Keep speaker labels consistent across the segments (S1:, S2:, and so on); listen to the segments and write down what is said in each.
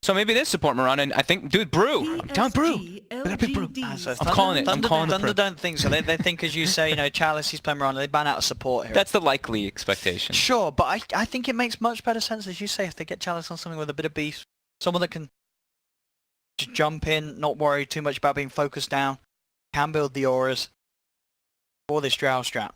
S1: So maybe this support Mirana, and I think, dude, Brew. I'm down Brew. Look at Brew.
S2: So
S1: I'm calling it. I'm calling it.
S2: Thunder don't think so. They think, as you say, you know, Chalice, he's playing Mirana. They ban out a support here.
S1: That's the likely expectation.
S2: Sure, but I think it makes much better sense, as you say, if they get Chalice on something with a bit of beef, someone that can just jump in, not worry too much about being focused down, can build the auras for this Drow strat.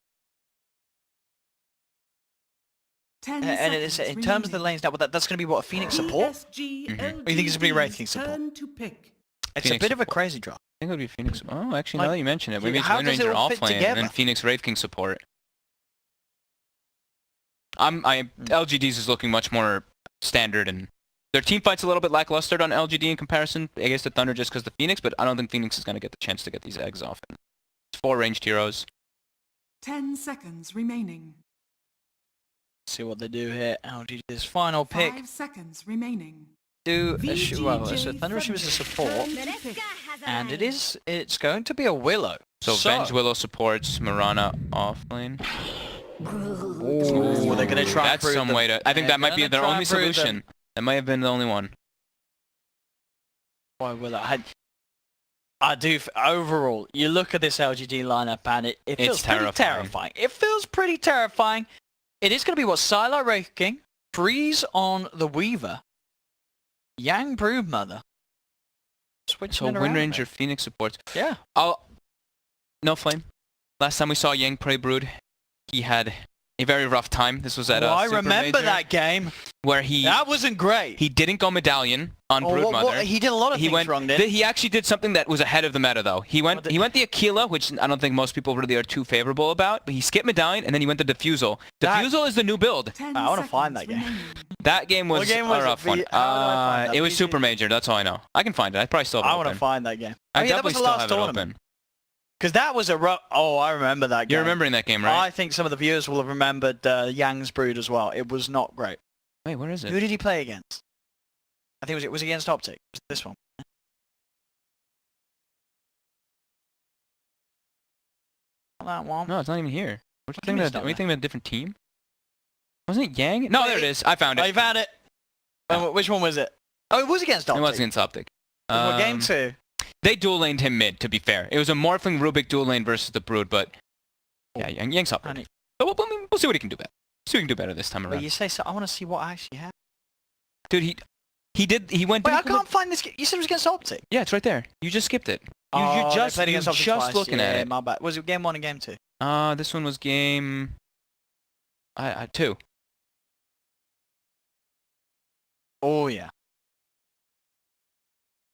S2: And it is, in terms of the lanes now, that's going to be what, a Phoenix support? Or you think it's going to be Wraith King support? It's
S1: Phoenix
S2: a bit of a
S1: support.
S2: crazy draw.
S1: I think it would be Phoenix. Oh, actually,
S2: Like,
S1: now that you mention it, maybe it's
S2: how
S1: Wind
S2: does it
S1: Ranger
S2: all fit
S1: offlane and
S2: together?
S1: then Phoenix Wraith King support. LGD's is looking much more standard, and their team fight's a little bit lackluster on LGD in comparison, I guess, to Thunder just because the Phoenix, but I don't think Phoenix is going to get the chance to get these eggs off. It's 4 ranged heroes.
S3: 10 seconds remaining.
S2: See what they do here. LGD's final pick.
S3: 5 seconds remaining.
S2: Do
S3: VGJ
S2: well, so Thunder Issue is a support, and it's going to be a Willow.
S1: So Venge Willow supports Mirana offlane.
S2: Ooh, they're going to try and
S1: That's
S2: prove
S1: some
S2: them.
S1: way to... I think
S2: They're
S1: that might be
S2: gonna
S1: their
S2: try
S1: only
S2: and prove them.
S1: solution. That might have been the only one.
S2: Why Willow? I do. Overall, you look at this LGD lineup, and it feels pretty terrifying. It feels pretty terrifying. It is going to be what? Sylar Wraith King, Freeze on the Weaver, Yang Broodmother. Switching
S1: So
S2: it around
S1: Wind
S2: a
S1: Ranger
S2: bit.
S1: Phoenix supports.
S2: Yeah.
S1: No Flame. Last time we saw Yang Prey Brood, he had a very rough time. This was at
S2: I
S1: Super
S2: remember
S1: Major,
S2: that game.
S1: where he
S2: That wasn't great.
S1: he didn't go Medallion on Broodmother.
S2: He did a lot of things wrong, didn't he?
S1: He actually did something that was ahead of the meta, though. He went the Aquila, which I don't think most people really are too favorable about, but he skipped Medallion, and then he went to Diffusal. Diffusal is the new build.
S3: 10
S2: I wanna find that
S3: seconds
S2: game.
S3: remaining.
S1: That game was,
S2: What game was
S1: a
S2: it?
S1: rough one.
S2: How do I find that?
S1: It was
S2: VGJ?
S1: Super Major, that's all I know. I can find it. I probably still have it
S2: I want to
S1: open.
S2: find that game.
S1: I
S2: that was
S1: definitely
S2: the
S1: still
S2: last
S1: have it
S2: tournament.
S1: open.
S2: Because that was a rough... Oh, I remember that game.
S1: You're remembering that game, right?
S2: I think some of the viewers will have remembered Yang's Brood as well. It was not great.
S1: Wait, where is
S2: Who
S1: it?
S2: did he play against? I think it was against Optic. It was this one. Not that one.
S1: No, it's not even here. Are
S2: do you mean
S1: we
S2: it's not
S1: thinking about a different team? Wasn't it Yang? No, there it is. I found
S2: Oh,
S1: it.
S2: you found it. Which one was it? Oh, it was against
S1: It
S2: Optic.
S1: was against Optic.
S2: What, game 2?
S1: They dual laned him mid, to be fair. It was a Morphling Rubik dual lane versus the Brood, but yeah, Yang's up.
S2: Honey.
S1: But we'll see what he can do better. See what he can do better this time
S2: But
S1: around.
S2: you say so. I want to see what actually happened.
S1: Dude, he went.
S2: Wait, I can't find this. You said it was against Optic.
S1: Yeah, it's right there. You just skipped it.
S2: They
S1: You're
S2: played against
S1: just
S2: Optic twice.
S1: looking at
S2: Yeah,
S1: it.
S2: my bad. Was it game 1 and game 2?
S1: This one was game 2.
S2: Oh yeah.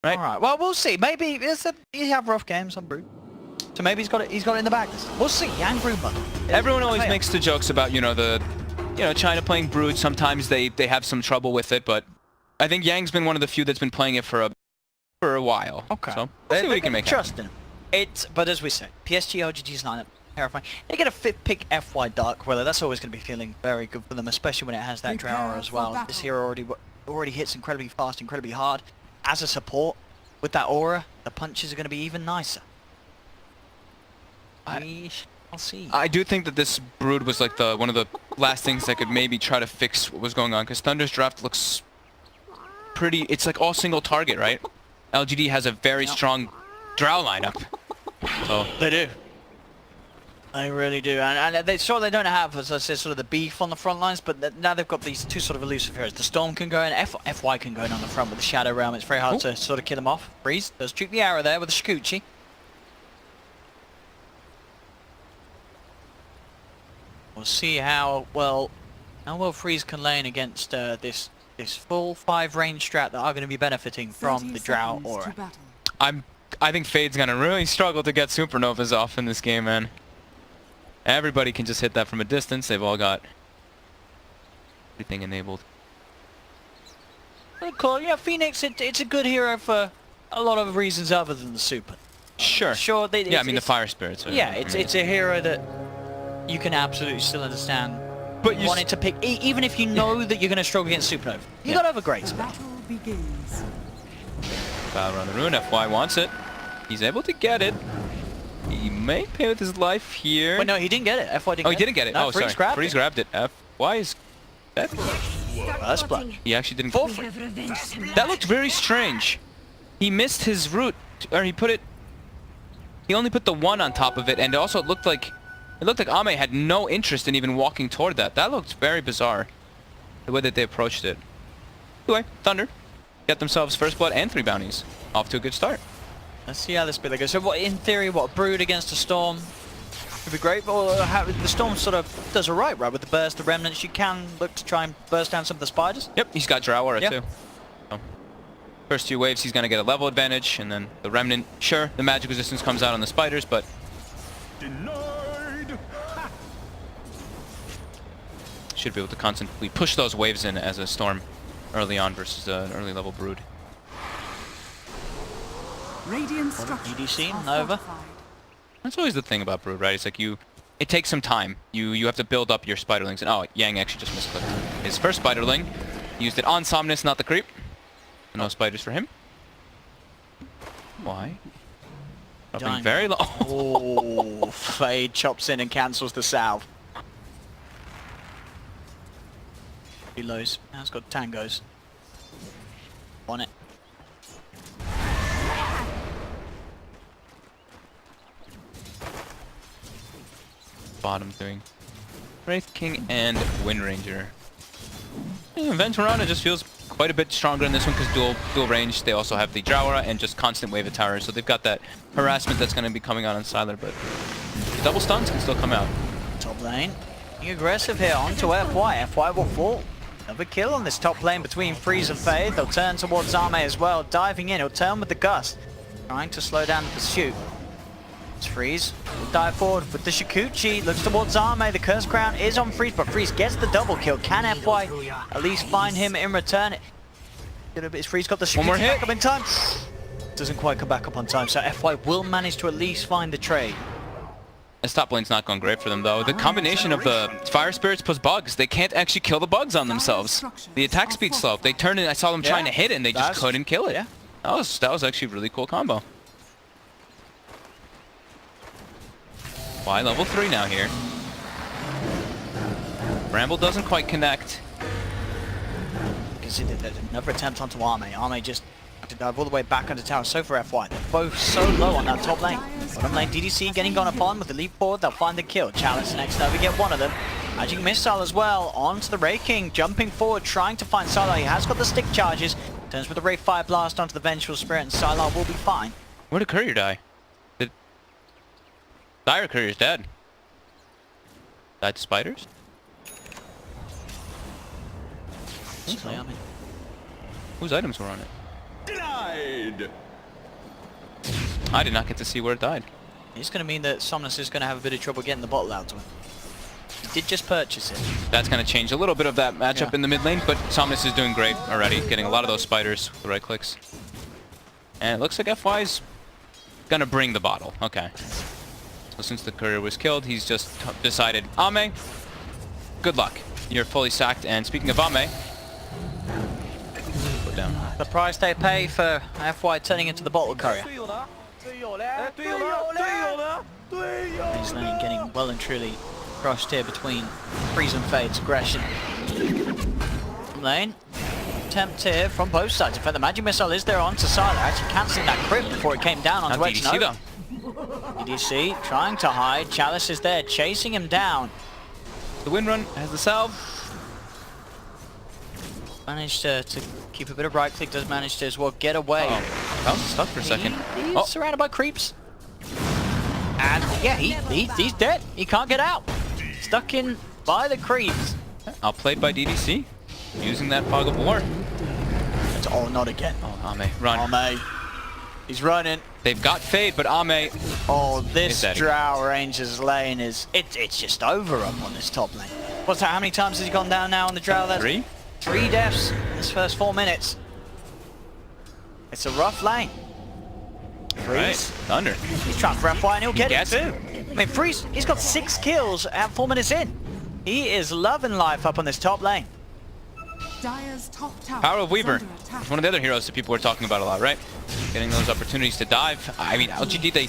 S1: Right.
S2: All right. Well, we'll see. Maybe you have rough games on Brood, so maybe he's got it. He's got it in the bag. We'll see. Yang Broodmother.
S1: Everyone always makes the jokes about China playing Brood. Sometimes they have some trouble with it, but I think Yang's been one of the few that's been playing it for a while.
S2: Okay.
S1: So we'll see what he can make.
S2: Trust in him. But as we say, PSG LGD's lineup terrifying. They get a fit pick FY Dark Willow. That's always going to be feeling very good for them, especially when it has that
S3: Prepare
S2: Drow as
S3: for
S2: well.
S3: battle.
S2: This hero already hits incredibly fast, incredibly hard. As a support, with that aura, the punches are going to be even nicer. We shall see.
S1: I do think that this Brood was like one of the last things that could maybe try to fix what was going on, because Thunder's draft looks pretty. It's like all single target, right? LGD has a very strong Drow lineup. So
S2: They do. They really do, and they don't have, as I said, sort of the beef on the front lines, but now they've got these two sort of elusive heroes. The Storm can go in, FY can go in on the front with the Shadow Realm. It's very hard to sort of kill them off. Freeze does shoot the arrow there with the Shikuchi. We'll see how well Freeze can lane against this full 5 range strat that are going to be benefiting from the Drow aura.
S1: I think Fade's gonna really struggle to get Supernovas off in this game, man. Everybody can just hit that from a distance. They've all got everything enabled.
S2: Pretty cool. Yeah, Phoenix, it's a good hero for a lot of reasons other than the super.
S1: Sure.
S2: Sure.
S1: Yeah, I mean the Fire Spirits.
S2: Yeah, it's a hero that you can absolutely still understand.
S1: But you
S2: wanting to pick, even if you know that you're going to struggle against Supernova. You got to have a great spell.
S3: Battle begins.
S1: Foul around the rune. FY wants it. He's able to get it. He may pay with his life here.
S2: Wait, no, he didn't get it. FY didn't get it.
S1: Oh, he didn't get it.
S2: No,
S1: Oh,
S2: Freeze
S1: sorry.
S2: grabbed
S1: Freeze
S2: it.
S1: grabbed it. FY is dead.
S2: First blood.
S1: He actually didn't.
S2: Fall free.
S1: That looked very strange. He missed his root, or he only put the 1 on top of it, and also it looked like Ame had no interest in even walking toward that. That looked very bizarre, the way that they approached it. Anyway, Thunder get themselves first blood and 3 bounties. Off to a good start.
S2: Let's see how this bit goes. So what, in theory, what, Brood against a Storm could be great, but how, the Storm sort of does alright, right? With the burst, the remnants, you can look to try and burst down some of the spiders.
S1: Yep, he's got Drow Aura too. So, first 2 waves, he's going to get a level advantage, and then the remnant, sure, the magic resistance comes out on the spiders, but
S4: Denied.
S1: should be able to constantly push those waves in as a Storm early on versus an early level Brood.
S3: Radiant structures
S2: EDC,
S3: are
S2: Nova.
S3: fortified.
S1: That's always the thing about Brood, right? It's like it takes some time. You have to build up your spiderlings. And oh, Yang actually just misclicked. His first spiderling, used it on Somnus, not the creep. No spiders for him. Why? Dropping very low.
S2: Oh, Fade chops in and cancels the salve. Reloads. Now it's got tangos. On it.
S1: Bottom doing Wraith King and Wind Ranger. Venturana just feels quite a bit stronger in this one because dual range. They also have the Drow Aura and just constant wave of towers, so they've got that harassment that's going to be coming out on Sylar, but the double stuns can still come out.
S2: Top lane. Being aggressive here onto FY. FY will fall. Another kill on this top lane between Freeze and Fade. They'll turn towards Ame as well, diving in. He'll turn with the Gust, trying to slow down the pursuit. Freeze will dive forward with the Shikuchi, looks towards Ame, the Curse Crown is on Freeze, but Freeze gets the double kill. Can FY at least find him in return? Is Freeze got the Shikuchi back up in time? Doesn't quite come back up on time, so FY will manage to at least find the trade.
S1: This top lane's not going great for them though. The combination of the Fire Spirits plus bugs, they can't actually kill the bugs on themselves. The attack speed's slow. They turned in, I saw them trying to hit it and they just couldn't kill it.
S2: Yeah.
S1: That was actually a really cool combo. Why level 3 now here? Bramble doesn't quite connect.
S2: There's another attempt onto Ame. Ame just to dive all the way back under tower. So for FY, they're both so low on that top lane. Bottom lane, DDC getting gone upon with the leap forward. They'll find the kill. Chalice next over, get one of them. Magic Missile as well onto the Wraith King, jumping forward, trying to find Sylar. He has got the stick charges. Turns with the Wraith Fire Blast onto the Vengeful Spirit, and Sylar will be fine.
S1: Where did Courier die? Dire Courier's dead. Died to spiders? Whose items were on it?
S4: Denied.
S1: I did not get to see where it died.
S2: It's going to mean that Somnus is going to have a bit of trouble getting the bottle out to him. He did just purchase it.
S1: That's going to change a little bit of that matchup in the mid lane, but Somnus is doing great already, getting a lot of those spiders with the right clicks. And it looks like FY's going to bring the bottle. Okay. So since the courier was killed, he's just decided, Ame, good luck. You're fully sacked, and speaking of Ame, put down.
S2: The price they pay for FY turning into the bottle courier. He's lane getting well and truly crushed here between Freeze and Fade's aggression. Lane, attempt here from both sides. In fact, the Magic Missile is there onto Sylar, actually cancelling that crit before it came down onto
S1: DDC though.
S2: EDC trying to hide. Chalice is there, chasing him down.
S1: The Wind Run has the salve.
S2: Managed to keep a bit of right click, does manage to as well get away.
S1: Oh, that was stuck for a second.
S2: He's surrounded by creeps. And yeah, he's dead. He can't get out. Stuck in by the creeps.
S1: Outplayed by DDC, using that Fog of War.
S2: Oh, not again.
S1: Oh, Ame, run.
S2: Ame. He's running.
S1: They've got Fade, but Ame...
S2: Oh, this Drow Ranger's lane is... It's just over up on this top lane. What's that? How many times has he gone down now on the Drow? That's
S1: 3?
S2: 3 deaths in this first 4 minutes. It's a rough lane. Freeze.
S1: Right. Thunder.
S2: He's trying for FY and he'll get it too. I mean, Freeze, he's got 6 kills at 4 minutes in. He is loving life up on this top lane.
S3: Dire's top tower
S1: Power of Weaver.
S3: is under attack.
S1: It's one of the other heroes that people were talking about a lot, right? Getting those opportunities to dive. I mean, LGD,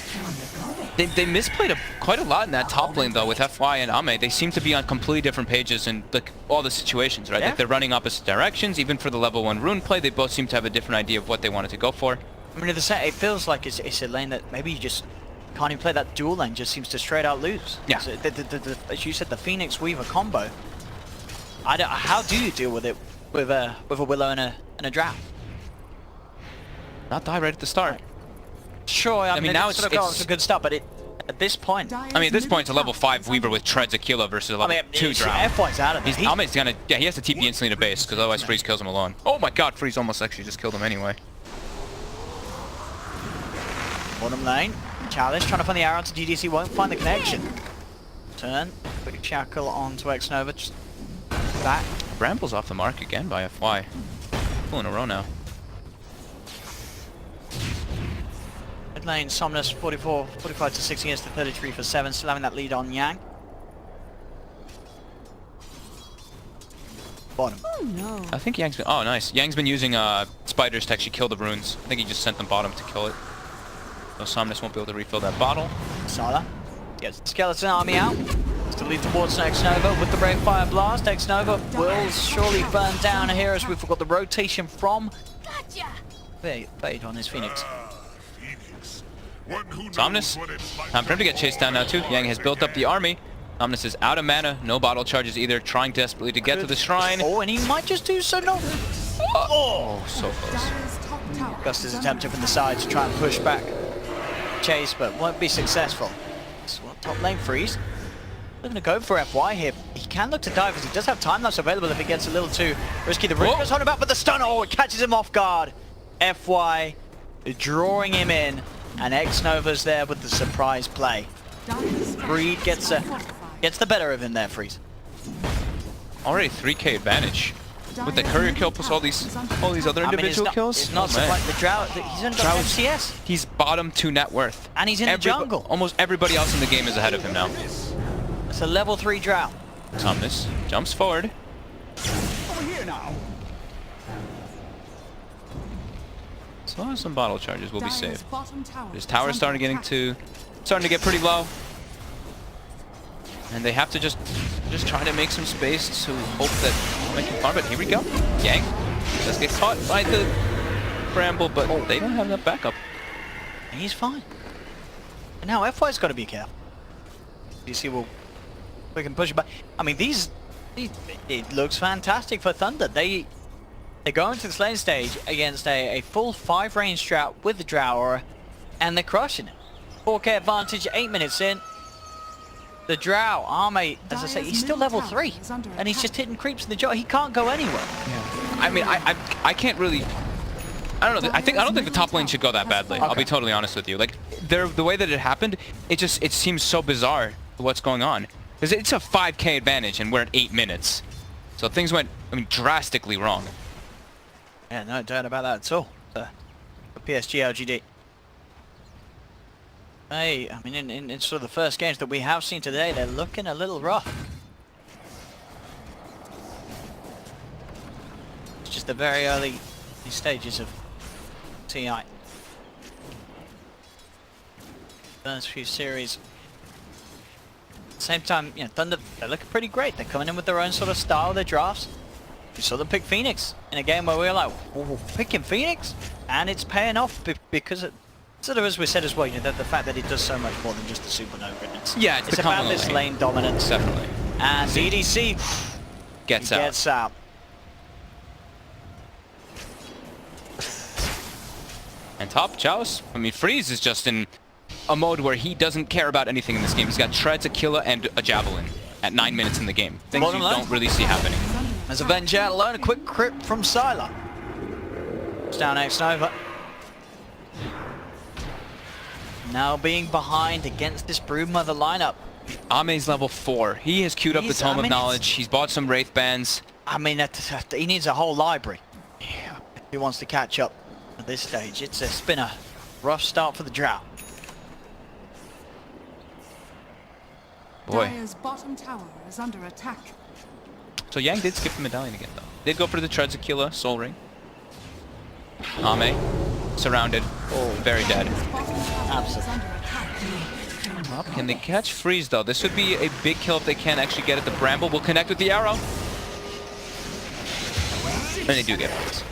S1: They misplayed quite a lot in that top lane though with FY and Ame. They seem to be on completely different pages in like all the situations, right?
S2: Yeah.
S1: Like they're running opposite directions. Even for the level 1 rune play, they both seem to have a different idea of what they wanted to go for.
S2: I mean, it feels like it's a lane that maybe you just can't even play. That dual lane just seems to straight out lose.
S1: Yeah.
S2: So as you said, the Phoenix Weaver combo. How do you deal with it with a Willow and a Drow?
S1: Not die right at the start.
S2: Sure, I mean now it's a good start, but at this point,
S1: I mean, at this point, it's a level 5 Weaver with Treads Aquila versus a level 2 Drow.
S2: FY's out of it.
S1: Ame's gonna, yeah, he has to TP instantly to base, because otherwise Freeze kills him alone. Oh my god, Freeze almost actually just killed him anyway.
S2: Bottom lane, Chalice trying to find the arrow to GDC, won't find the connection. Turn, quick shackle onto X-Nova, just back.
S1: Bramble's off the mark again by FY. Full in a row now.
S2: Mid lane, Somnus 45 to 6 against the 33 for 7, still having that lead on Yang. Bottom.
S3: Oh no.
S1: I think Yang's been, oh nice. Yang's been using spiders to actually kill the runes. I think he just sent them bottom to kill it. So Somnus won't be able to refill that bottle.
S2: Sala gets the Skeleton Army out. Still lead towards X-Nova with the Brave Fire Blast. X-Nova will surely burn down here as we've got the rotation from Fade on his Phoenix.
S1: Somnus, time for him to get chased down now too. Yang has built up the army. Somnus is out of mana, no bottle charges either, trying desperately to get to the shrine.
S2: Oh, and he might just do so. No.
S1: Oh, so close.
S2: Gustus attempting from the side to try and push back Chase, but won't be successful. So top lane Freeze. We're going to go for FY here. He can look to dive because he does have time that's available if it gets a little too risky. The Ripper's holding back, but the stun, oh, it catches him off guard. FY drawing him in, and X-Nova's there with the surprise play. Breed gets the better of him there, Freeze.
S1: Already 3k advantage. With the courier kill plus all these other individual kills.
S2: It's not like the Drow, he's only got MCS.
S1: He's bottom 2 net worth.
S2: And he's in the jungle.
S1: Almost everybody else in the game is ahead of him now.
S2: It's a level 3 Drow.
S1: Somnus jumps forward.
S4: Over here now.
S1: As long as some bottle charges will be safe. This tower's starting to get pretty low. And they have to just try to make some space to hope that they can farm. But here we go. Yang does get caught by the Bramble, but they don't have enough backup.
S2: He's fine. And now FY's got to be careful. You see, we can push it back. I mean, it looks fantastic for Thunder. They go into this lane stage against a full 5 range drought with the Drower, and they're crushing it. 4k advantage, 8 minutes in. The Drow, Arme, as I say, he's still level 3, and he's just hitting creeps in the jaw. He can't go anywhere.
S1: Yeah. I mean, I can't really. I don't know. I don't think the top lane should go that badly. Okay. I'll be totally honest with you. Like, the way that it happened, it seems so bizarre what's going on. Because it's a 5k advantage, and we're at 8 minutes. So things went, I mean, drastically wrong.
S2: Yeah, no doubt about that at all. For PSG LGD. Hey, I mean, in sort of the first games that we have seen today, they're looking a little rough. It's just the very early stages of TI. First few series. At the same time, you know, Thunder, they're looking pretty great. They're coming in with their own sort of style, their drafts. We saw them pick Phoenix in a game where we were like, whoa, picking Phoenix? And it's paying off because it, sort of as we said as well, you know, the fact that it does so much more than just the supernova. It's about this lane dominance.
S1: Definitely.
S2: And EDC
S1: gets out. And top Chalice, I mean, Freeze is just in a mode where he doesn't care about anything in this game. He's got Treads, Aquila, and a Javelin at 9 minutes in the game. Things you don't really see happening.
S2: As Avenger out alone, a quick crit from Sylar. It's down X-Nova. Now being behind against this Broodmother lineup.
S1: Ame's level 4. He has queued up the Tome of Knowledge. He's bought some Wraith Bands.
S2: I mean, he needs a whole library. Yeah. If he wants to catch up at this stage. It's been a rough start for the Drow.
S1: Boy.
S3: Dire's bottom tower is under attack.
S1: So Yang did skip the medallion again, though. Did go for the Treads, Aquila, Soul Ring. Ame, surrounded, very dead.
S2: Absolutely.
S1: Up. Can they catch Freeze though? This would be a big kill if they can actually get it. The Bramble will connect with the arrow. And they do get Freeze.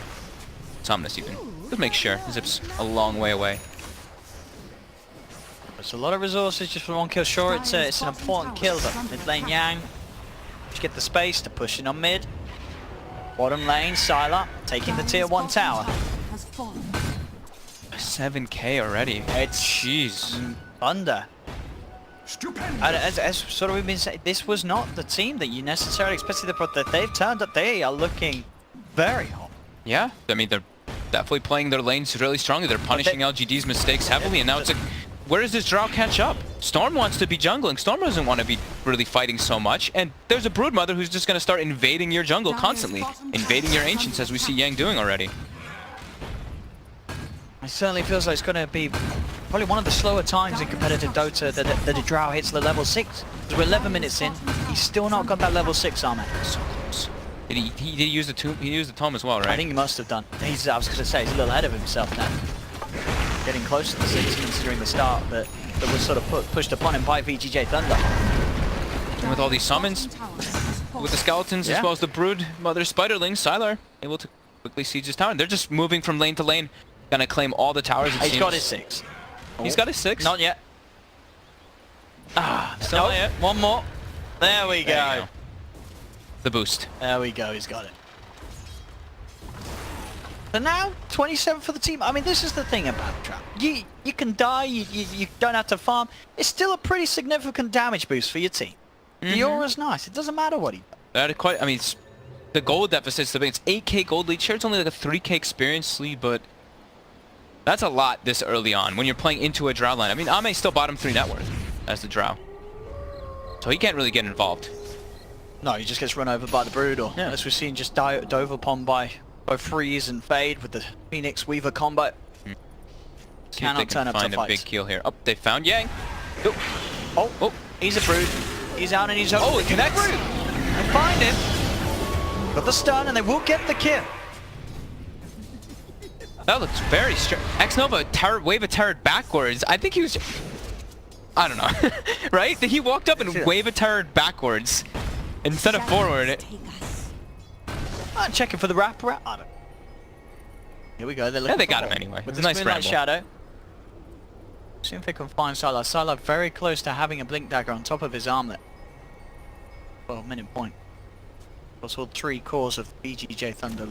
S1: Somnus even. Just make sure. Zip's a long way away.
S2: It's a lot of resources just for one kill. Sure, it's an important kill, but mid lane Yang. Just get the space to push in on mid. Bottom lane, Sylar taking the tier 1 tower.
S3: Has fallen.
S1: 7k already.
S2: It's
S1: jeez.
S2: Thunder.
S4: Stupendous.
S2: And as sort of we've been saying, this was not the team that you necessarily expected. That they've turned up. They are looking very hot.
S1: Yeah, I mean they're definitely playing their lanes really strongly. They're punishing LGD's mistakes heavily, and now it's like, where does this Drow catch up? Storm wants to be jungling. Storm doesn't want to be really fighting so much, and there's a Broodmother who's just going to start invading your jungle constantly, invading your Ancients, as we see Yang doing already.
S2: It certainly feels like it's going to be probably one of the slower times in competitive Dota that a Drow hits the level 6. Because we're 11 minutes in, he's still not got that level 6 armor.
S1: So close. Did he use the tomb? He used the tome as well, right?
S2: I think he must have done. I was going to say, he's a little ahead of himself now. Getting close to the 6 considering the start that was sort of pushed upon him by VGJ Thunder.
S1: And with all these summons, with the skeletons as well as the Brood Mother Spiderling, Sylar able to quickly siege his tower. And they're just moving from lane to lane, gonna claim all the towers.
S2: He's got his 6.
S1: He's got his 6?
S2: Not yet. Ah,
S1: still not yet.
S2: One more. There we go.
S1: The boost.
S2: There we go, he's got it. So now, 27 for the team. I mean, this is the thing about Trap. You can die, you don't have to farm. It's still a pretty significant damage boost for your team. The aura's nice. It doesn't matter what he does.
S1: I mean, the gold deficit's the big. It's 8k gold lead. Sure, it's only like a 3k experience lead, but that's a lot this early on when you're playing into a Drow line. I mean, Ame's still bottom 3 net worth as the Drow, so he can't really get involved.
S2: No, he just gets run over by the Brood, or as we've seen, just dove upon by both Freeze and Fade with the Phoenix Weaver combo. Cannot turn up to
S1: find a big kill here. Oh, they found Yang.
S2: Oh, he's a Brood. He's out and he's open.
S1: Oh, it connects.
S2: They find him. Got the stun and they will get the kill.
S1: That looks very strange. X-Nova wave a turret backwards. I think he was... I don't know. Right? He walked up and wave a turret backwards instead of forward.
S2: I'm checking for the wraparound. I don't. Here we go.
S1: Yeah, they got him anyway.
S2: With
S1: a
S2: the
S1: nice
S2: Moonlight
S1: ramble.
S2: Shadow. See if they can find Sylar. Sylar very close to having a Blink Dagger on top of his armlet. 12-minute point. That's all 3 cores of VGJ Thunder.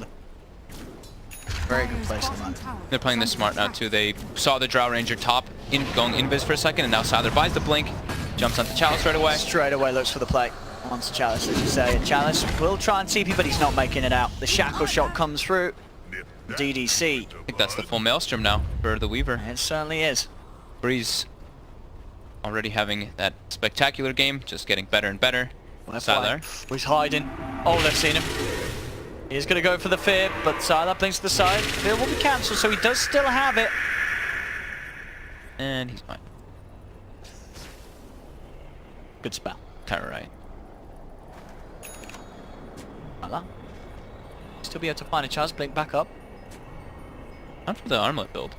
S2: Very good place at the moment.
S1: They're playing this smart now too. They saw the Drow Ranger top going invis for a second, and now Sylar buys the blink, jumps onto Chalice right away.
S2: Straight away looks for the play. Onto Chalice, as you say. And Chalice will try and TP, but he's not making it out. The Shackle shot comes through. DDC.
S1: I think that's the full Maelstrom now for the Weaver.
S2: It certainly is.
S1: Breeze already having that spectacular game, just getting better and better. Sylar.
S2: He's hiding. Oh, they've seen him. He's going to go for the Fear, but Sylar blinks to the side. Fear will be cancelled, so he does still have it.
S1: And he's fine.
S2: Good spell.
S1: Kinda right.
S2: Sylar. Still be able to find a chance. Blink back up.
S1: Not for the armlet build.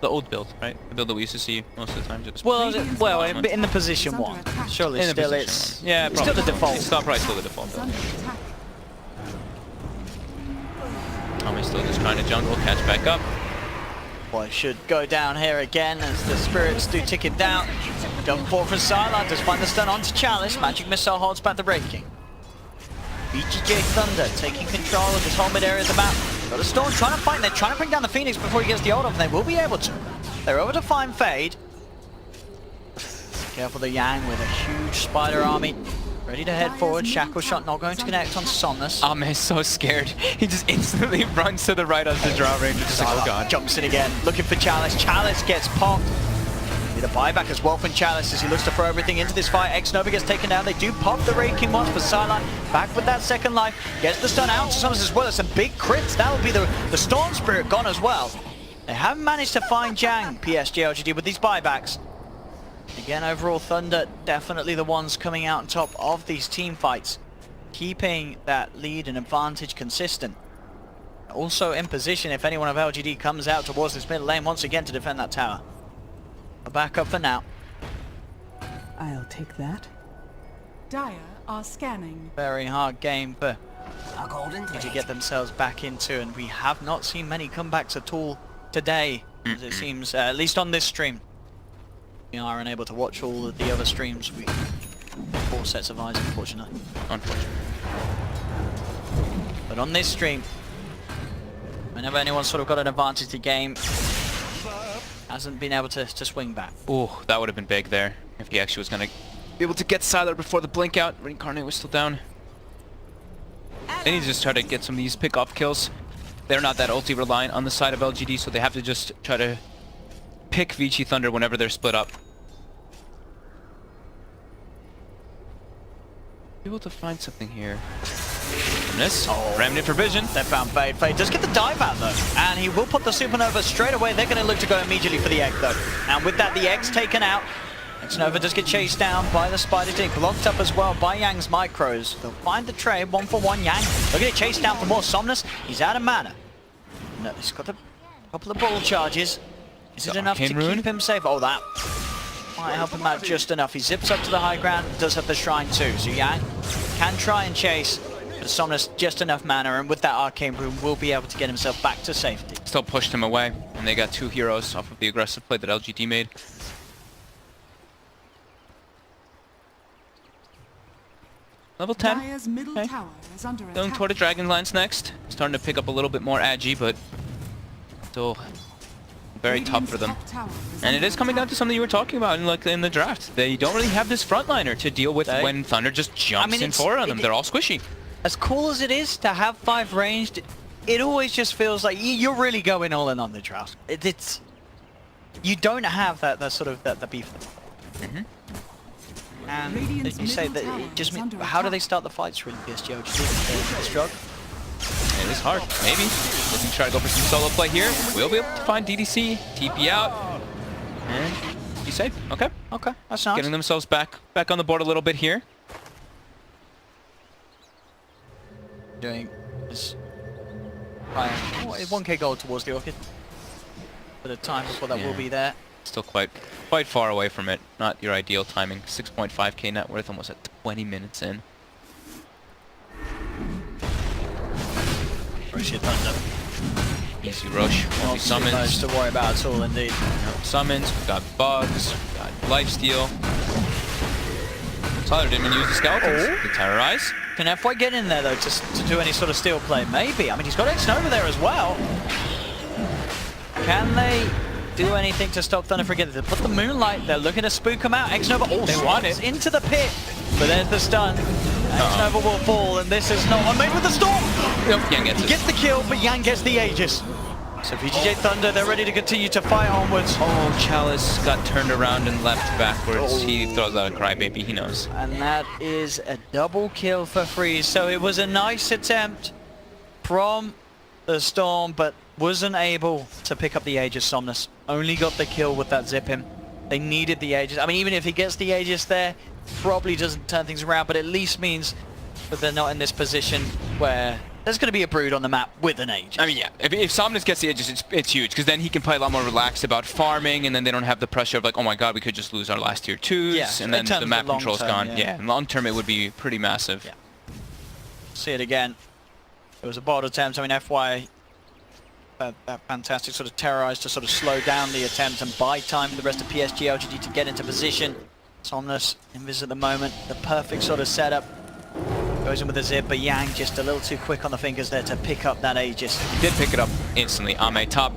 S1: The old build, right? The build that we used to see most of the time. Just
S2: Well, in the position 1. Surely still it's...
S1: Yeah,
S2: it's still the default.
S1: It's probably still the default build. Tommy's still just trying to jungle, catch back up.
S2: Well, it should go down here again as the spirits do tick it down. Jump forward for Sylar, does find the stun onto Chalice. Magic Missile holds back the Raking. VGJ Thunder taking control of this whole mid area of the map. Got a Storm trying to fight. They're trying to bring down the Phoenix before he gets the ult off, and they will be able to. They're over to find Fade. Careful the Yang with a huge spider army. Ready to head forward. Shackle shot not going to connect on Somnus.
S1: Is so scared. He just instantly runs to the right of the Drow Ranger. Just like, oh god.
S2: Jumps in again, looking for Chalice. Chalice gets popped. Need a buyback as well from Chalice as he looks to throw everything into this fight. X-Nova gets taken down. They do pop the Raking once, but Sylar back with that second life. Gets the stun out to Somnus as well as some big crits. That will be the Storm Spirit gone as well. They haven't managed to find Jang, PSG LGD, with these buybacks. Again, overall, Thunder definitely the ones coming out on top of these team fights, keeping that lead and advantage consistent. Also in position if anyone of LGD comes out towards this middle lane once again to defend that tower. A backup for now.
S5: I'll take that.
S3: Dire are scanning.
S2: Very hard game for to get themselves back into, and we have not seen many comebacks at all today, as it seems, at least on this stream. We are unable to watch all of the other streams. We 4 sets of eyes, unfortunately. But on this stream, whenever anyone's sort of got an advantage to game, hasn't been able to swing back.
S1: Oh, that would have been big there if he actually was going to be able to get Siler before the blink out. Reincarnate was still down. They need to just try to get some of these pick-off kills. They're not that ulti reliant on the side of LGD, so they have to just try to pick VG Thunder whenever they're split up. Able to find something here. This Remnant for vision.
S2: They found Fade. Fade does get the dive out though, and he will put the Supernova straight away. They're going to look to go immediately for the egg though, and with that the egg's taken out. Nova does get chased down by the Spider Dick, blocked up as well by Yang's micros. They'll find the trade, 1-for-1 Yang. They'll get chased down for more. Somnus, he's out of mana. No, he's got a couple of ball charges. Is it enough to keep him safe? Oh, that might help him out just enough. He zips up to the high ground, does have the shrine too. So Yang can try and chase, but Somnus just enough mana, and with that Arcane Rune will be able to get himself back to safety.
S1: Still pushed him away, and they got 2 heroes off of the aggressive play that LGD made. Level 10.
S3: Dire's middle tower is under
S1: Going
S3: attack.
S1: toward the Dragonlance next. Starting to pick up a little bit more agi, but still very tough for them. And it is coming down to something you were talking about in the draft. They don't really have this frontliner to deal with when Thunder just jumps in forward on them. They're all squishy.
S2: As cool as it is to have 5 ranged, it always just feels like you're really going all in on the draft. It's you don't have that sort of that beef. And you say that it just means, how do they start the fights really, PSG? Struggle?
S1: It is hard. Maybe. Looking to try to go for some solo play here. We'll be able to find DDC, TP out, and be safe. Okay.
S2: Okay, that's nice.
S1: Getting themselves back on the board a little bit here.
S2: Doing this. 1k gold towards the Orchid. Bit of time before that will be there.
S1: Still quite far away from it. Not your ideal timing. 6.5k net worth, almost at 20 minutes in.
S2: Rush your Thunder.
S1: Easy rush. Won't be summons.
S2: To worry about at all, indeed.
S1: Summons. We've got bugs. We've got lifesteal. Tyler didn't even use the skeletons to terrorize.
S2: Can FY get in there though to do any sort of steal play? Maybe. I mean, he's got X-Nova there as well. Can they do anything to stop Thunder from getting it? They put the Moonlight, they're looking to spook him out. X-Nova
S1: they want it
S2: into the pit, but there's the stun. X-Nova will fall, and this is not one made with the storm.
S1: Yep, Yang gets
S2: he gets the kill, but Yang gets the Aegis. So VGJ Thunder, they're ready to continue to fight onwards.
S1: Oh, Chalice got turned around and left backwards. He throws out a crybaby, he knows.
S2: And that is a double kill for Freeze. So it was a nice attempt from the Storm, but wasn't able to pick up the Aegis. Somnus only got the kill with that zip him. They needed the Aegis. I mean, even if he gets the Aegis there, probably doesn't turn things around, but at least means that they're not in this position where there's going to be a Brood on the map with an Aegis.
S1: I mean, yeah, if Somnus gets the Aegis, it's huge, because then he can play a lot more relaxed about farming, and then they don't have the pressure of like, oh my god, we could just lose our last tier 2s, and then the map control's gone. Yeah, in long term it would be pretty massive.
S2: Yeah. See it again. It was a bold attempt. I mean, FY, that fantastic sort of terrorized to sort of slow down the attempt and buy time for the rest of PSG LGD to get into position. Somnus invis at the moment, the perfect sort of setup. Goes in with a zip, but Yang just a little too quick on the fingers there to pick up that Aegis.
S1: He did pick it up instantly. Ame top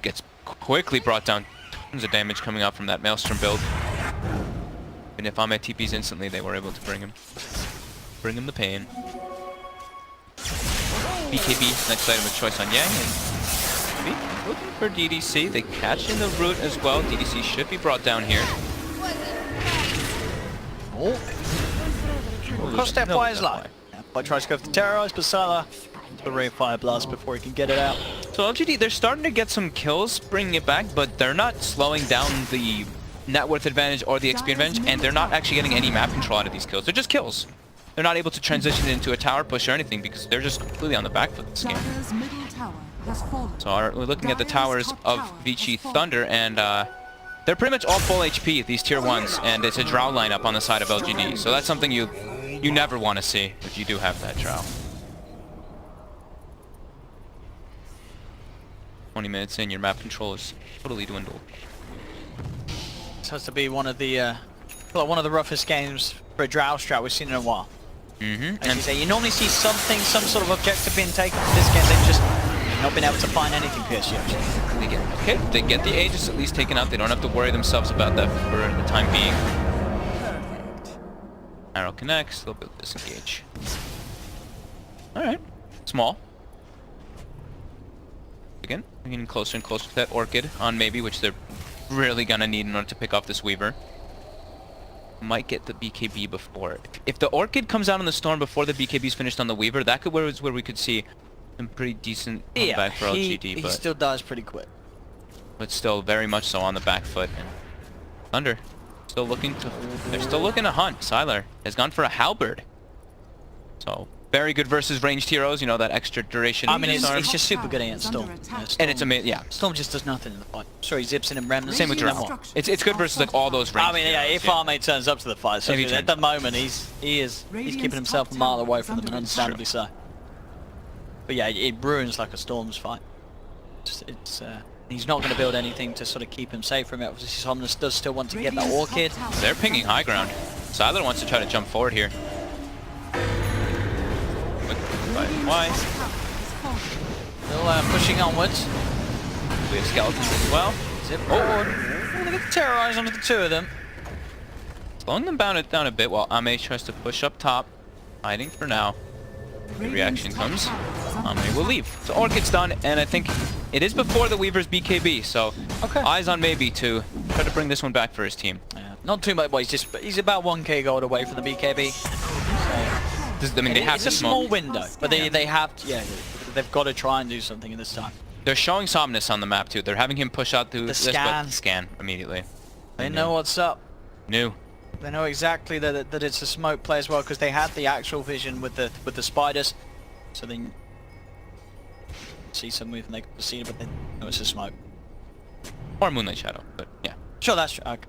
S1: gets quickly brought down. Tons of damage coming out from that Maelstrom build. And if Ame TPs instantly, they were able to bring him the pain. BKB, next item of choice on Yang. And looking for DDC. They catch in the root as well. DDC should be brought down here.
S2: Oh. Cost FY is live. FY tries to go for the terrorize, but Salah the Ray Fire Blast before he can get it out.
S1: So LGD, they're starting to get some kills, bringing it back, but they're not slowing down the net worth advantage or the XP advantage, and they're not actually getting any map control out of these kills. They're just kills. They're not able to transition into a tower push or anything because they're just completely on the back foot this game.
S3: Middle tower has fallen.
S1: So we're looking at the towers of VG Thunder, and They're pretty much all full HP, these tier 1s, and it's a drow lineup on the side of LGD. So that's something you never want to see if you do have that drow. 20 minutes in, your map control is totally dwindled.
S2: This has to be one of the roughest games for a drow strat we've seen in a while. As you say, you normally see some sort of objective being taken. For this game, they've just not been able to find anything PSG actually.
S1: They get the Aegis at least taken out. They don't have to worry themselves about that for the time being.
S5: Perfect.
S1: Arrow connects, they'll be able to disengage. Alright. Small. Again, we're getting closer and closer to that Orchid on maybe, which they're really gonna need in order to pick off this Weaver. Might get the BKB before. If the Orchid comes out in the Storm before the BKB's finished on the Weaver, that could where we could see some pretty decent comeback for LGD.
S2: He still dies pretty quick.
S1: But still very much so on the back foot. And Thunder still looking to... They're still looking to hunt. Sylar has gone for a Halberd. So, very good versus ranged heroes, you know, that extra duration.
S2: I mean, it's just super good against Storm.
S1: And it's amazing, yeah.
S2: Storm just does nothing in the fight. Sure, he zips in and remnants.
S1: Same with Drow. It's good versus like all those ranged
S2: I mean, yeah, if Armate turns up to the fight, so at the moment he's keeping himself a mile away from them, and understandably so. But yeah, it ruins like a Storm's fight. He's not going to build anything to sort of keep him safe from it. Obviously, Somnus does still want to get that Orchid.
S1: They're pinging high ground. Sylar wants to try to jump forward here. Why?
S2: Still pushing onwards.
S1: We have skeletons as well.
S2: Zip forward. Oh, they get terrorized onto the two of them.
S1: Slowing them down a bit while Ame tries to push up top. Hiding for now. The reaction comes. Ame will leave. So Orchid's done, and I think it is before the Weaver's BKB, so eyes on maybe to try to bring this one back for his team.
S2: Yeah, not too much, well, he's about 1k gold away from the BKB. So,
S1: I mean, they have
S2: it's
S1: to
S2: a small window, but they have to, yeah, they've got to try and do something in this time.
S1: They're showing Somnus on the map too. They're having him push out through
S2: the scan.
S1: Scan immediately.
S2: They know what's up.
S1: New.
S2: They know exactly that it's a smoke play as well, because they had the actual vision with the spiders, so they see some movement they could see, but they know it's a smoke.
S1: Or Moonlight Shadow, but yeah.
S2: Sure, that's true. Okay.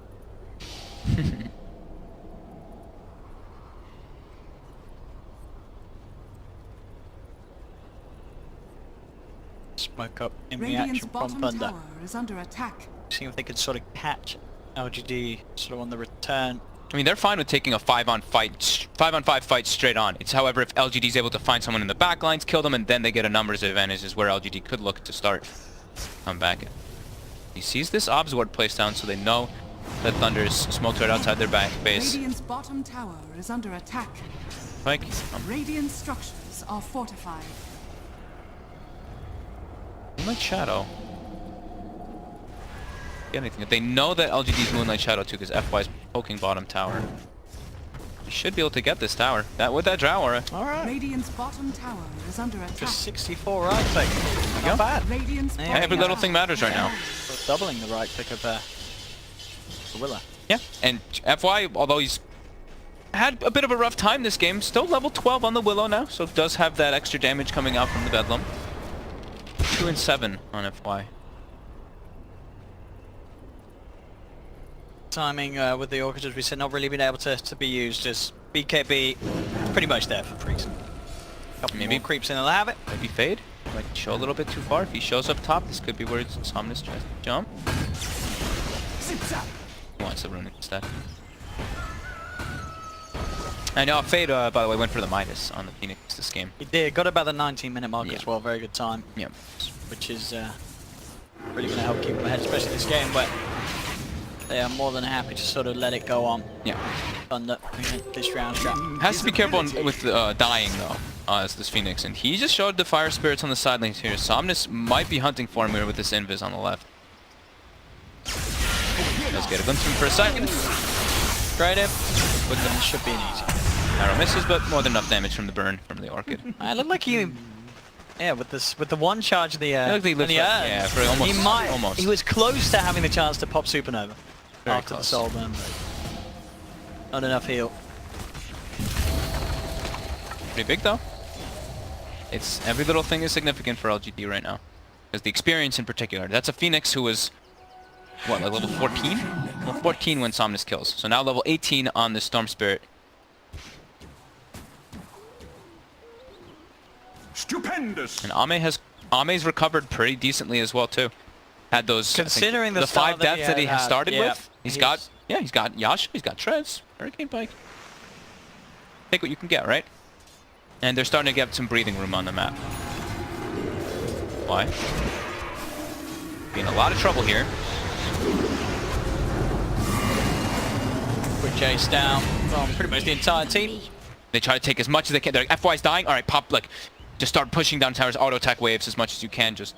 S2: Smoke up in reaction from Thunder.
S3: Tower is under attack.
S2: Seeing if they could sort of catch LGD sort of on the return.
S1: I mean, they're fine with taking a 5-on-5 fight straight on. It's however if LGD is able to find someone in the back lines, kill them, and then they get a numbers advantage is where LGD could look to start. Come back. He sees this obs ward placed down, so they know that Thunder's smoked right outside their back base.
S3: Radiant's bottom tower is under attack.
S1: Like,
S3: Radiant structures are fortified.
S1: Moonlight Shadow. Anything. They know that LGD's Moonlight Shadow too, because FY's poking bottom tower. You should be able to get this tower. With that Drow aura.
S2: Alright.
S3: Radiant's bottom tower is under attack.
S2: Just 64 right click. Not bad.
S3: Radiant's
S2: Yeah,
S1: Yeah, every little thing matters right now.
S2: Doubling the right click of the Willa.
S1: Yeah, and FY, although he's had a bit of a rough time this game, still level 12 on the Willow now, so does have that extra damage coming out from the Bedlam. 2 and 7 on FY.
S2: Timing with the Orchid, as we said, not really been able to be used as BKB pretty much there for freeze. Couple
S1: Maybe
S2: more creeps in and they'll have it.
S1: Maybe Fade. Might show a little bit too far. If he shows up top, this could be where Somnus tries to jump. He wants to rune it instead. I know Fade, by the way, went for the Midas on the Phoenix this game.
S2: He did. Got about the 19-minute mark as well. Very good time.
S1: Yeah.
S2: Which is really going to help keep them ahead, especially this game where they are more than happy to sort of let it go on.
S1: Yeah.
S2: Under this round strat.
S1: Has to be careful with dying though, as this Phoenix, and he just showed the Fire Spirits on the side lanes here. Somnus might be hunting for him here with this Invis on the left. Let's get a glimpse of him for a second.
S2: Straight in. But then it should be an easy.
S1: Arrow misses, but more than enough damage from the burn from the Orchid.
S2: I look like he, yeah, with the one charge of the
S1: yeah, for almost.
S2: He was close to having the chance to pop Supernova
S1: Very
S2: after
S1: close.
S2: the soul burn. Not enough heal.
S1: Pretty big though. It's every little thing is significant for LGD right now, because the experience in particular. That's a Phoenix who was what, like level 14? Level 14 when Somnus kills. So now level 18 on the Storm Spirit.
S4: Stupendous.
S1: And Ame's recovered pretty decently as well too. Had those,
S2: Considering
S1: I think, the 5 deaths that he has started
S2: yeah,
S1: with. He's got Yasha, he's got Trez, Hurricane Pike. Take what you can get, right? And they're starting to get some breathing room on the map. Why? Be in a lot of trouble here.
S2: Quick chase down from pretty much the entire team.
S1: They try to take as much as they can. They're like, FY's dying. All right, pop, like, just start pushing down towers, auto attack waves as much as you can. Just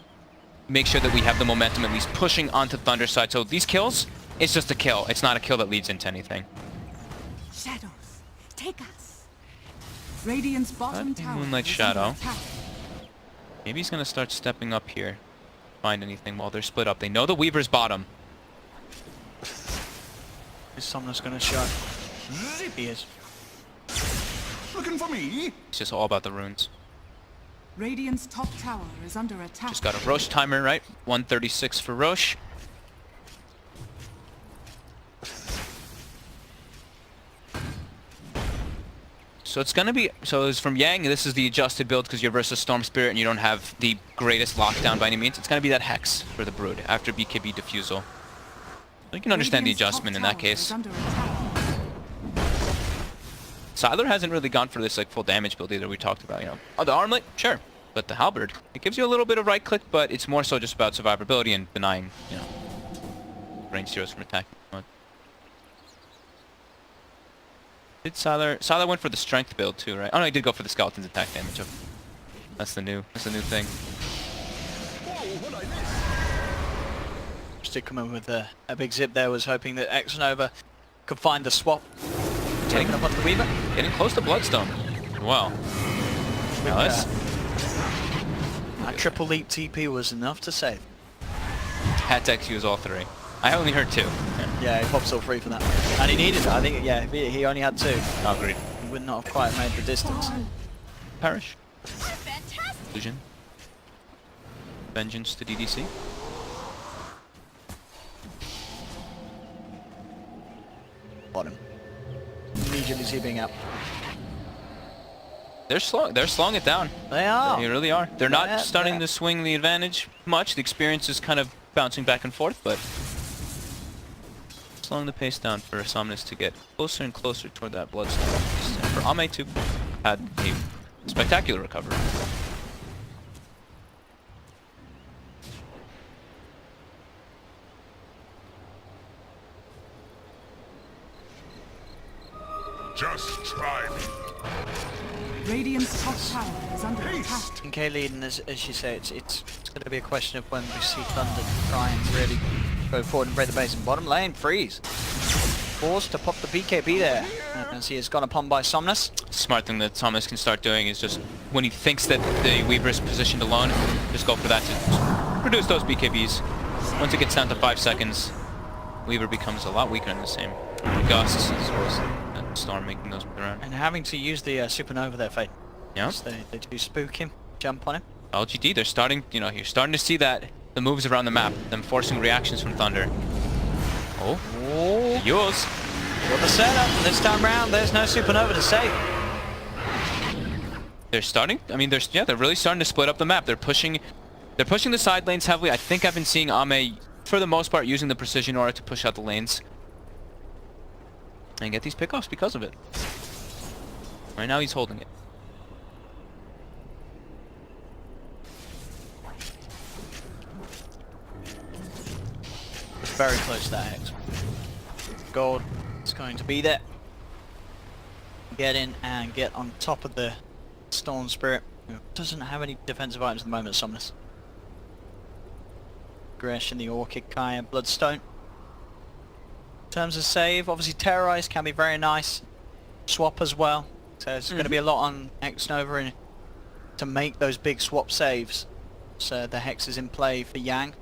S1: make sure that we have the momentum at least pushing onto Thunder's side. So these kills, it's just a kill. It's not a kill that leads into anything.
S3: Shadows, take us. Radiant's bottom tower
S1: Moonlight
S3: is
S1: Shadow.
S3: under attack.
S1: Maybe he's going to start stepping up here. Find anything while they're split up. They know the Weaver's bottom.
S2: Is Somnus going to show? He is.
S4: Looking for me?
S1: It's just all about the runes.
S3: Radiant's top tower is under attack.
S1: Just got a Roche timer, right? 136 for Roche. So it's gonna be, so it's from Yang, this is the adjusted build because you're versus Storm Spirit and you don't have the greatest lockdown by any means. It's gonna be that Hex for the Brood after BKB Diffusal. So you can understand the
S3: Radiant's top
S1: adjustment in that
S3: tower
S1: case.
S3: is under attack.
S1: Siler hasn't really gone for this like full damage build either. We talked about, you know, oh, the armlet, sure, but the halberd, it gives you a little bit of right click, but it's more so just about survivability and denying, you know, range zeros from attacking. Did Siler went for the strength build too, right? Oh no, he did go for the skeleton's attack damage. That's the new thing.
S2: Just did come in with a big zip there. Was hoping that Xnova could find the swap. Taking up on the Weaver.
S1: Getting close to Bloodstone. Wow. Nice.
S2: That triple leap TP was enough to save.
S1: Had to use all 3. I only heard 2.
S2: Yeah, he pops all 3 for that. And he needed it. I think, yeah, if he only had 2.
S1: Agreed.
S2: He would not have quite made the distance.
S1: Perish. Illusion. Vengeance to DDC.
S2: Bottom. Immediately zipping up.
S1: They're slowing it down.
S2: They are.
S1: They really are. They're not starting to swing the advantage much. The experience is kind of bouncing back and forth, but slowing the pace down for Somnus to get closer and closer toward that Bloodstone. And for Ame to had a spectacular recovery.
S4: Just try me.
S3: Radiant's top tower is under attack.
S2: And Kayleen, and as you say, it's going to be a question of when we see Thunder try and really go forward and break the base. And bottom lane, freeze. Forced to pop the BKB there. As he is gone upon by Somnus.
S1: Smart thing that Somnus can start doing is just, when he thinks that the Weaver is positioned alone, just go for that to reduce those BKBs. Once it gets down to 5 seconds, Weaver becomes a lot weaker in the same. Gusts as well as Storm making those move around.
S2: And having to use the Supernova there, Fate.
S1: Yeah.
S2: They do spook him, jump on him.
S1: LGD, they're starting, you know, you're starting to see that, the moves around the map, them forcing reactions from Thunder. Oh. Yours.
S2: What the setup. This time round, there's no Supernova to save.
S1: They're starting, I mean, they're really starting to split up the map. They're pushing the side lanes heavily. I think I've been seeing Ame, for the most part, using the Precision Aura to push out the lanes. And get these pickoffs because of it. Right now he's holding it.
S2: It's very close to that Hex. Gold is going to be there. Get in and get on top of the Storm Spirit, who doesn't have any defensive items at the moment, Somnus. Aggression, the Orchid, Kaya, Bloodstone. In terms of save, obviously Terrorize can be very nice. Swap as well. So it's going to be a lot on Xnova to make those big swap saves. So the Hex is in play for Yang.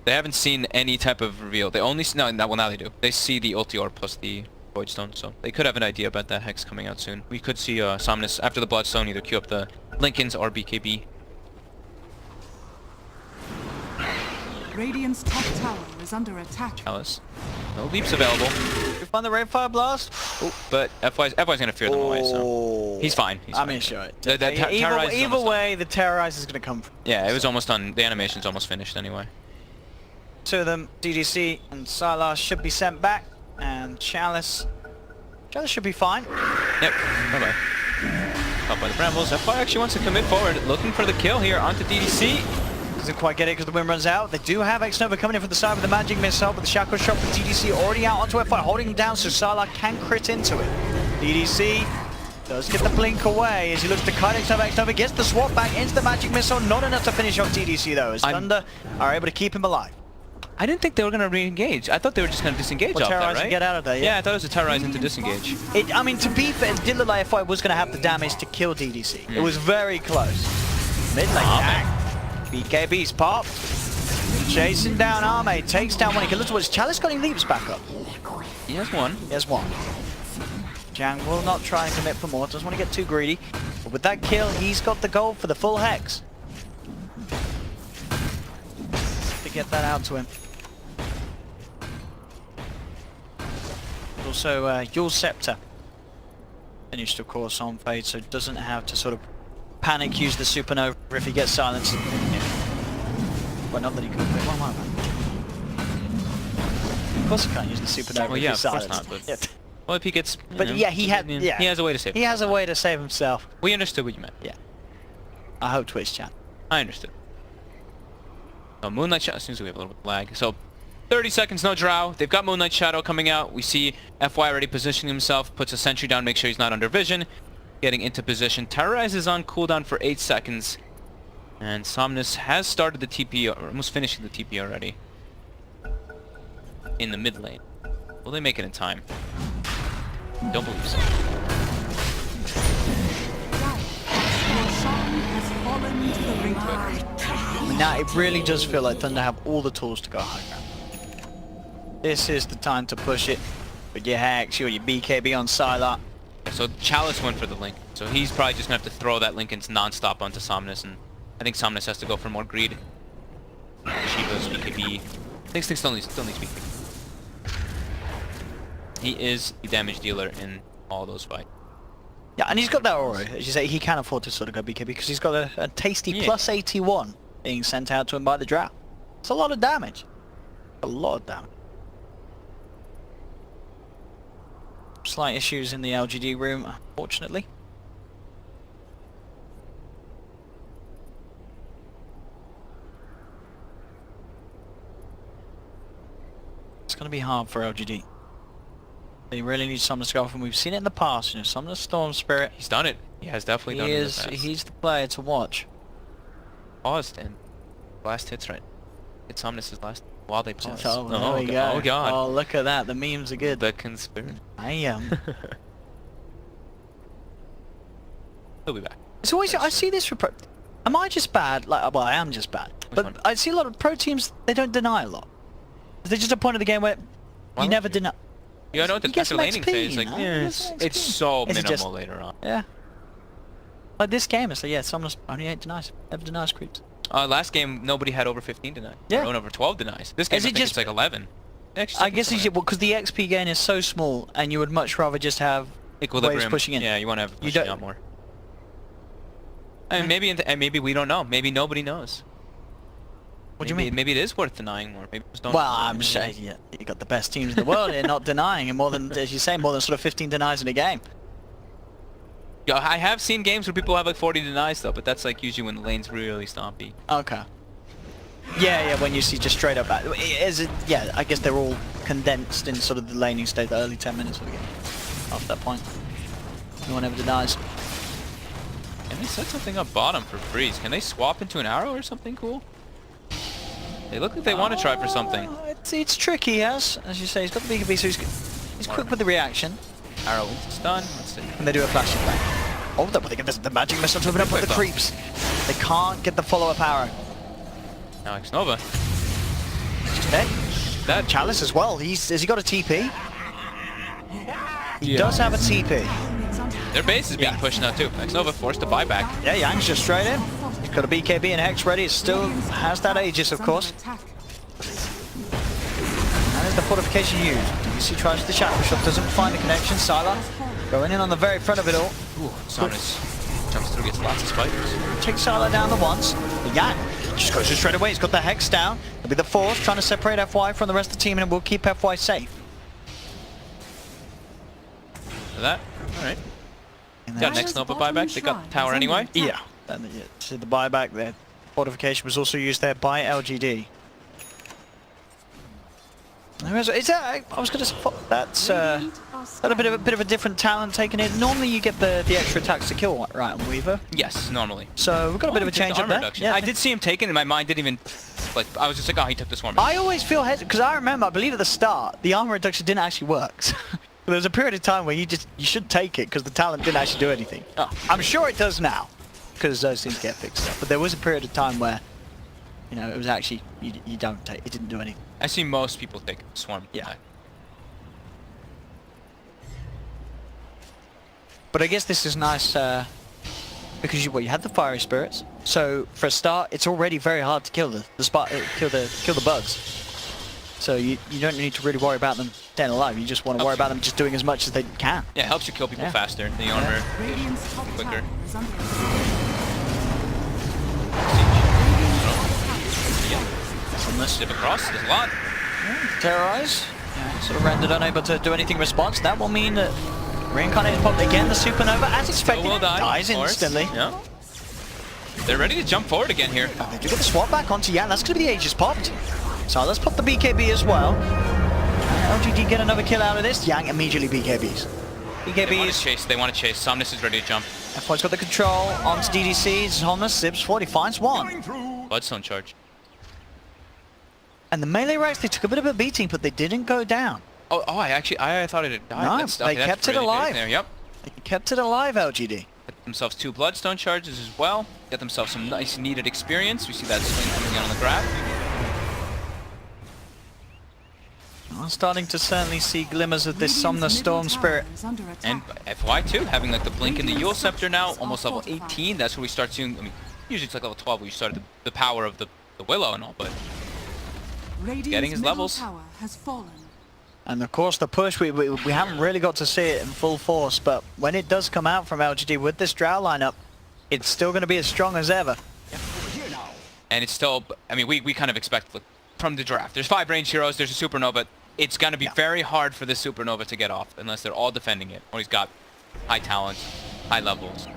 S1: They haven't seen any type of reveal. They only see, well now they do. They see the Ultior plus the Voidstone, so they could have an idea about that Hex coming out soon. We could see Somnus after the Bloodstone either queue up the Lincolns or BKB.
S3: Radiant's top tower is under attack.
S1: Chalice. No leaps available.
S2: You find the Rainfire Blast?
S1: Oh, but FY's gonna fear them away, so he's fine. He's
S2: I
S1: fine.
S2: mean, sure.
S1: Either
S2: way, the Terrorize is going to come.
S1: Yeah, it was almost done. The animation's almost finished anyway.
S2: Two of them, DDC and Sylar should be sent back, and Chalice should be fine.
S1: Yep. Bye bye. Caught by the brambles. FY actually wants to commit forward, looking for the kill here onto DDC.
S2: Doesn't quite get it because the wind runs out. They do have X-Nova coming in from the side with the magic missile, but the shackle shot from DDC already out onto FY, holding him down so Sylar can crit into it. DDC does get the blink away as he looks to cut X-Nova, gets the swap back into the magic missile. Not enough to finish off DDC though, as Thunder are able to keep him alive.
S1: I didn't think they were going to re-engage. I thought they were just going to disengage off that, right?
S2: And get out of there,
S1: Yeah, I thought it was a terrorize into disengage.
S2: I mean, to be fair, it did look like FY was going to have the damage to kill DDC. It was very close. Mid lane back. BKB's pop. Chasing down Arme. Takes down one. He can look towards Chalice, got him leaps back up.
S1: He has one.
S2: He has one. Jang will not try and commit for more. Doesn't want to get too greedy. But with that kill, he's got the gold for the full hex. To get that out to him. Also, Yule Scepter finished, of course, on Fade, so doesn't have to sort of panic use the Supernova if he gets silenced. Well, not that he could. Wait, what am I about? Of course he can't use the Supernova.
S1: Well,
S2: if
S1: yeah,
S2: he's
S1: of course
S2: silenced.
S1: not. But
S2: Yeah.
S1: well, if he gets,
S2: But yeah, he
S1: has a way to save.
S2: He has a way to save himself.
S1: We understood what you meant.
S2: Yeah. I hope Twitch chat.
S1: I understood. So Moonlight Shadow seems to have a little bit of lag. So 30 seconds, no drow. They've got Moonlight Shadow coming out. We see FY already positioning himself, puts a sentry down, make sure he's not under vision. Getting into position. Terrorize is on cooldown for 8 seconds. And Somnus has started the TP, or almost finishing the TP already. In the mid lane. Will they make it in time? Don't believe so.
S2: Now it really does feel like Thunder have all the tools to go high ground. This is the time to push it. With your Hex, your BKB on Sylar.
S1: So Chalice went for the Link. So he's probably just going to have to throw that Link non-stop onto Somnus. And I think Somnus has to go for more greed. Shiva's BKB. I think still needs BKB. He is the damage dealer in all those fights.
S2: Yeah, and he's got that aura. As you say, he can afford to sort of go BKB because he's got a tasty plus 81 being sent out to him by the Drow. It's a lot of damage. A lot of damage. Slight issues in the LGD room, unfortunately. It's going to be hard for LGD. They really need someone to go off, and we've seen it in the past. You know, some of the Storm Spirit.
S1: He's done it. He has definitely done it in the past.
S2: He's the player to watch.
S1: Paused and last hits right. It's Somnus' last while they paused.
S2: Oh, there we go.
S1: Oh god.
S2: Oh, look at that. The memes are good.
S1: The conspiracy.
S2: I am.
S1: He'll be back.
S2: It's always I see this for pro. Am I just bad? Like, well, I am just bad. But
S1: one?
S2: I see a lot of pro teams. They don't deny a lot. There's just a point of the game where you never deny.
S1: You know, the
S2: get
S1: after
S2: some
S1: laning
S2: XP,
S1: phase,
S2: you
S1: like,
S2: know?
S1: yeah,
S2: You get some
S1: it's
S2: XP.
S1: so
S2: Is it
S1: minimal
S2: just-
S1: later on.
S2: Yeah. Like this game, it's like, yeah, someone only 8 denies. Never denies creeps.
S1: Last game, nobody had over 15 denies.
S2: Yeah.
S1: Or over 12 denies. This game,
S2: Is
S1: I
S2: it
S1: think
S2: just-
S1: it's like 11.
S2: I guess it's because the XP gain is so small, and you would much rather just have waves pushing in.
S1: Yeah, you want to have
S2: You
S1: pushing
S2: don't-
S1: out more. I mean, maybe we don't know. Maybe nobody knows.
S2: What do you mean?
S1: Maybe it is worth denying more. Maybe just don't.
S2: Well, I'm sure you got the best teams in the world here, not denying, and more than, as you say, more than sort of 15 denies in a game.
S1: Yeah, I have seen games where people have like 40 denies though, but that's like usually when the lane's really stompy.
S2: Okay. Yeah, when you see just straight up, yeah, I guess they're all condensed in sort of the laning state, the early 10 minutes of the game. After that point, no one ever denies.
S1: Can they set something up bottom for Freeze? Can they swap into an arrow or something cool? They look like they want to try for something.
S2: It's tricky, yes. As you say, he's got the BKB, so he's quick with the reaction.
S1: Arrow into stun. Let's see.
S2: And they do a flash attack. Oh, but they get the magic missile to open up with the creeps. They can't get the follow-up arrow.
S1: Now X-Nova.
S2: Okay.
S1: That
S2: Chalice as well. Has he got a TP? He does have a TP.
S1: Their base is being pushed now too. X-Nova forced to buy back.
S2: Yeah, Yang's just straight in. He's got a BKB and Hex ready. It still has that Aegis, of course. the fortification used. DDC tries the shadow shot, doesn't find the connection. Sylar going in on the very front of it all.
S1: Ooh, Saunders jumps through, gets lots of spikes.
S2: Takes Sylar down the once. The Yang just goes straight away. He's got the Hex down. It'll be the Force trying to separate FY from the rest of the team, and it will keep FY safe.
S1: For that, all right. Got next Nova buyback. They got the tower anyway.
S2: Yeah. And see the buyback there. Fortification was also used there by LGD. I was going to say that's a bit of a different talent taken in. Normally you get the extra attacks to kill, right, on Weaver?
S1: Yes, normally.
S2: So we've got a bit of a change up there.
S1: Yeah, I did see him take it, and my mind didn't even, like, I was just like, oh, he took this one.
S2: I always feel hesitant, because I remember, I believe at the start, the armor reduction didn't actually work. There was a period of time where you should take it, because the talent didn't actually do anything. Oh, I'm sure it does now, because those things get fixed up. But there was a period of time where, you know, it was actually, you don't take, it didn't do anything.
S1: I see most people take Swarm.
S2: Yeah. But I guess this is nice because you had the fiery spirits. So for a start, it's already very hard to kill kill the bugs. So you don't need to really worry about them staying alive. You just want to worry about them just doing as much as they can.
S1: Yeah, it helps you kill people faster. The armor quicker. Dip across, there's a lot.
S2: Terrorize. Yeah, sort of rendered unable to do anything in response. That will mean that Reincarnated popped again. The supernova, as expected, dies instantly.
S1: Yeah. They're ready to jump forward again here.
S2: They do get the swap back onto Yan. That's going to be the Aegis popped. So let's pop the BKB as well. LGD get another kill out of this. Yang immediately BKBs. BKBs.
S1: They want to chase. Somnus is ready to jump.
S2: F1's got the control onto DDC. Somnus zips 40, finds one.
S1: Bloodstone charge.
S2: And the melee racks, they took a bit of a beating, but they didn't go down.
S1: Oh, I thought it had died.
S2: No, they kept it alive.
S1: Yep.
S2: They kept it alive, LGD.
S1: Get themselves 2 Bloodstone charges as well. Get themselves some nice needed experience. We see that swing coming in on the graph.
S2: I'm starting to certainly see glimmers of this Somnus Storm Spirit.
S1: And FY too, having like the blink in the Yule Scepter now, almost level 18. That's where we start seeing, I mean, usually it's like level 12 where you start the power of the Willow and all, but getting his levels.
S2: And of course the push, we haven't really got to see it in full force, but when it does come out from LGD with this Drow lineup, it's still going to be as strong as ever.
S1: And it's still, I mean, we kind of expect from the draft. There's 5 ranged heroes, there's a Supernova. It's going to be very hard for this Supernova to get off unless they're all defending it, or he's got high talent, high levels.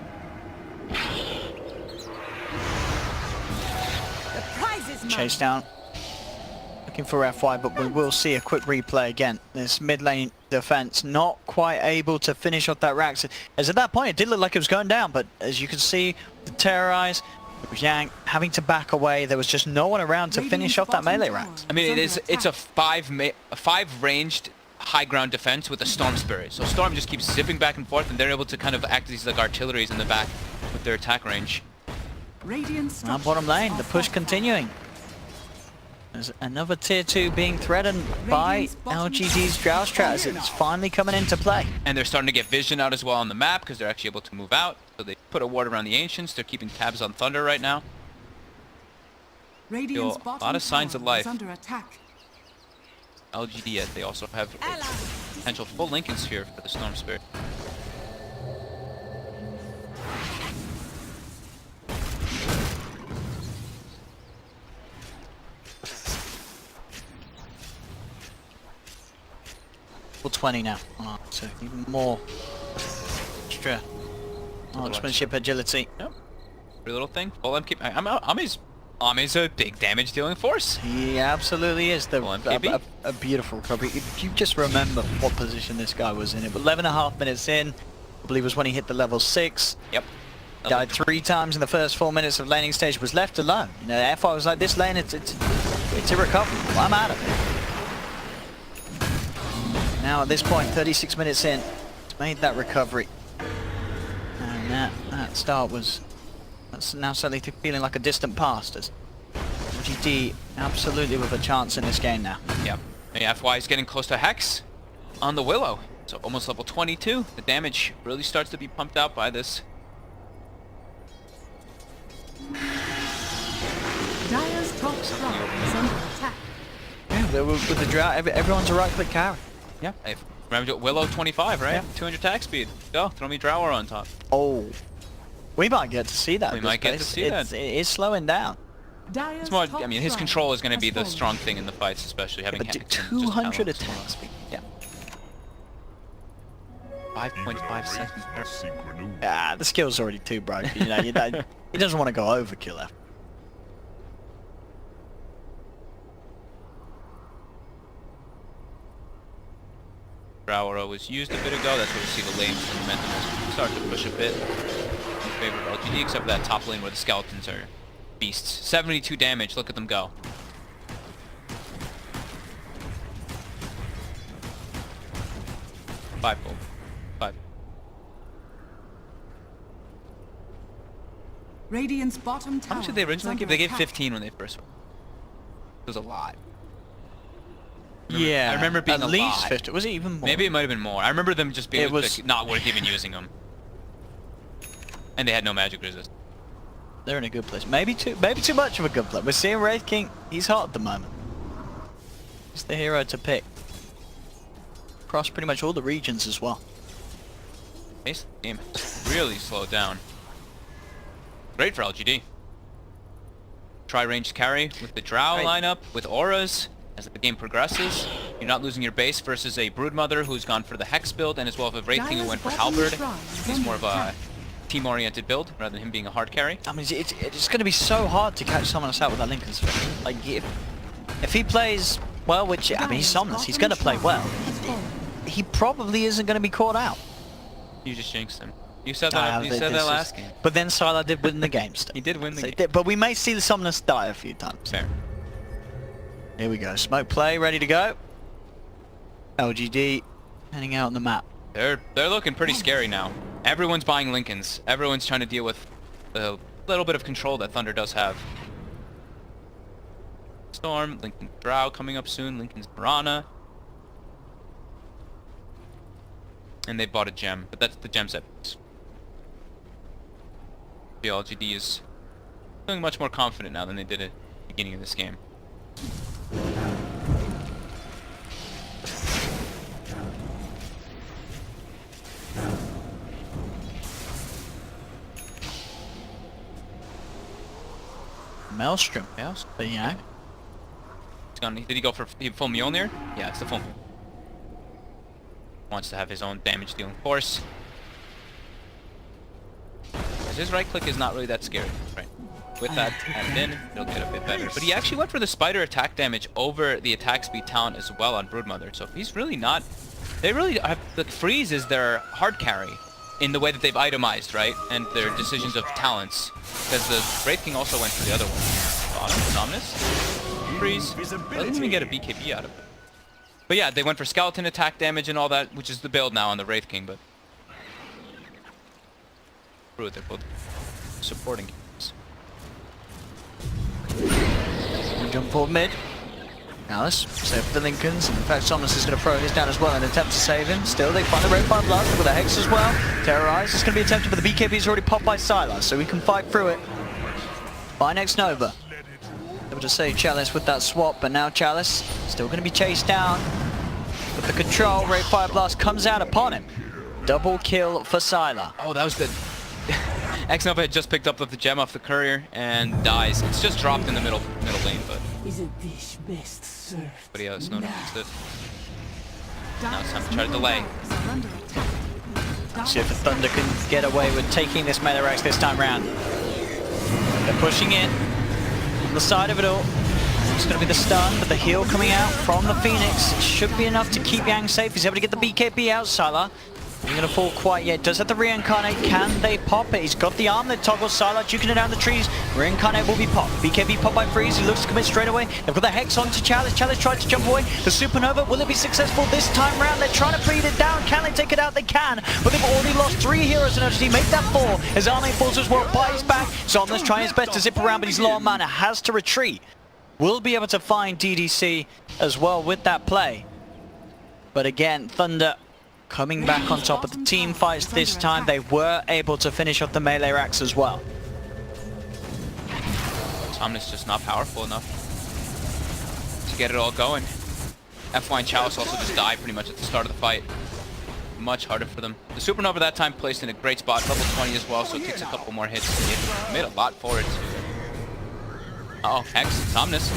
S2: Chase down. Looking for FY, but we will see a quick replay again. This mid lane defense not quite able to finish off that Rax. As at that point, it did look like it was going down, but as you can see, the Terrorize, Yang having to back away. There was just no one around to finish off that melee Rax.
S1: I mean, it's a 5 ranged high ground defense with a Storm Spirit. So Storm just keeps zipping back and forth, and they're able to kind of act as like artilleries in the back with their attack range.
S2: Now bottom lane, the push continuing. There's another tier 2 being threatened by LGD's Drow Strat. It's finally coming into play.
S1: And they're starting to get vision out as well on the map because they're actually able to move out. So they put a ward around the Ancients. They're keeping tabs on Thunder right now. A lot of signs of life. LGD, as they also have a potential full Lincoln Sphere for the Storm Spirit.
S2: Well, 20 now. Oh, so even more extra marksmanship agility.
S1: Yep. Pretty little thing. Well, Ami's a big damage dealing force.
S2: He absolutely is. A beautiful copy. If you just remember what position this guy was in, it was 11.5 minutes in. I believe it was when he hit the level 6.
S1: Yep.
S2: Died 3 times in the first 4 minutes of laning stage. Was left alone. You know, FI was like, this lane, it's irrecoverable. I'm out of it. Now at this point, 36 minutes in, it's made that recovery. And that start that's now suddenly feeling like a distant past as LGD absolutely with a chance in this game now.
S1: Yep. FY is getting close to Hex on the Willow. So almost level 22. The damage really starts to be pumped out by this.
S3: Dire's top tower is under attack.
S2: Yeah, with the drought, everyone's a right-click carry.
S1: Yeah. Hey, remember Willow 25, right?
S2: Yeah.
S1: 200 attack speed. Go, throw me Drower on top.
S2: Oh, we might get to see that.
S1: We might get to see that.
S2: It is slowing down.
S3: Dire's
S1: It's more,
S3: top
S1: I mean, his
S3: shrine
S1: control is going to
S3: has
S1: be the
S3: fallen.
S1: strong thing in the fights, especially having
S2: But
S1: Hex and just
S2: 200
S1: balance.
S2: attack speed. Yeah.
S1: 5.5 seconds.
S2: Ah, the skill's already too broken. You know, he doesn't want to go overkill after.
S1: Drower was used a bit ago. That's where we see the lanes momentum start to push a bit in favor of LGD, except for that top lane where the skeletons are beasts. 72 damage. Look at them go. Five-fold. Five.
S3: Radiant's bottom tower.
S1: How much did they
S3: is
S1: originally
S3: under
S1: give? They gave
S3: attack.
S1: 15 when they first were. It was a lot.
S2: Yeah,
S1: I remember it being
S2: at
S1: a
S2: least
S1: lot.
S2: 50. Was it even more?
S1: Maybe it might have been more. I remember them just being
S2: It was-
S1: like, not worth even using them. And they had no magic resist.
S2: They're in a good place. Maybe too much of a good place. We're seeing Wraith King. He's hot at the moment. He's the hero to pick. Across pretty much all the regions as well.
S1: Pace of the game really slowed down. Great for LGD. Try ranged carry with the Drow
S2: Right.
S1: lineup, with auras. As the game progresses, you're not losing your base versus a Broodmother who's gone for the Hex build, and as well as a Wraith King who went for
S3: Dire's bottom
S1: Halberd.
S3: shrine is
S1: He's
S3: under
S1: more of a
S3: attack.
S1: team-oriented build rather than him being a hard carry.
S2: I mean, it's going to be so hard to catch someone else out with that Lincoln Sphere. Like, if he plays well, which, I mean, he's Somnus, he's going to play well. He probably isn't going to be caught out.
S1: You just jinxed him. You said that. You said that last game.
S2: But then Sylar did win the game still.
S1: He did win the
S2: So
S1: game.
S2: but we may see the Somnus die a few times.
S1: Fair.
S2: Here we go. Smoke play, ready to go. LGD heading out on the map.
S1: They're looking pretty scary now. Everyone's buying Lincolns. Everyone's trying to deal with the little bit of control that Thunder does have. Storm, Lincoln Drow coming up soon, Lincoln's Piranha. And they bought a gem, but that's the gem set. The LGD is feeling much more confident now than they did at the beginning of this game.
S2: Maelstrom.
S1: Yeah.
S2: But yeah.
S1: He's gone, did he go for full Mjolnir? Yeah, it's the full. Wants to have his own damage dealing force. His right click is not really that scary, right? With that added in, it'll get a bit better. But he actually went for the spider attack damage over the attack speed talent as well on Broodmother. So he's really not... They really have... The freeze is their hard carry in the way that they've itemized, right? And their decisions of talents. Because the Wraith King also went for the other one. Bottom, Somnus. Freeze. They didn't even get a BKB out of it. But yeah, they went for skeleton attack damage and all that, which is the build now on the Wraith King, but... They're both supporting games.
S2: Jump forward mid. Alice, save for the Lincolns. In fact, Somnus is going to throw his down as well in an attempt to save him. Still, they find the Red Fire Blast with a Hex as well. Terrorize. It's going to be attempted, but the BKB is already popped by Sylar, so we can fight through it. By next Nova. Able to save Chalice with that swap, but now Chalice still going to be chased down. With the control, Red Fire Blast comes out upon him. Double kill for Sylar.
S1: Oh, that was good. X-Nova had just picked up the gem off the courier and dies. It's just dropped in the middle lane, but...
S5: Is a dish best served?
S1: But yeah, Snow used it. Now it's time to
S3: Dire's
S1: try to delay.
S3: middle barracks are under attack.
S2: See if the Thunder can get away with taking this melee Rex this time round. They're pushing in on the side of it all. It's going to be the stun, but the heal coming out from the Phoenix should be enough to keep Yang safe. He's able to get the BKB out. Sylar isn't going to fall quite yet. Does have to reincarnate. Can they pop it? He's got the arm that toggles. Sylar juking it down the trees. Reincarnate will be popped. BKB popped by Freeze. He looks to commit straight away. They've got the Hex onto Chalice. Chalice tried to jump away. The Supernova, will it be successful this time round? They're trying to beat it down. Can they take it out? They can. But they've already lost 3 heroes in LGD. Make that 4. His army falls as well. Buys back. Somnus trying his best to zip around, but he's low on mana. Has to retreat. Will be able to find DDC as well with that play. But again, Thunder coming back on top of the team fights this time. They were able to finish off the melee racks as well.
S1: Somnus just not powerful enough to get it all going. FY and Chalice also just die pretty much at the start of the fight. Much harder for them. The Supernova that time placed in a great spot, level 20 as well, so it takes a couple more hits. It made a lot for it. Uh-oh, Hex, Somnus.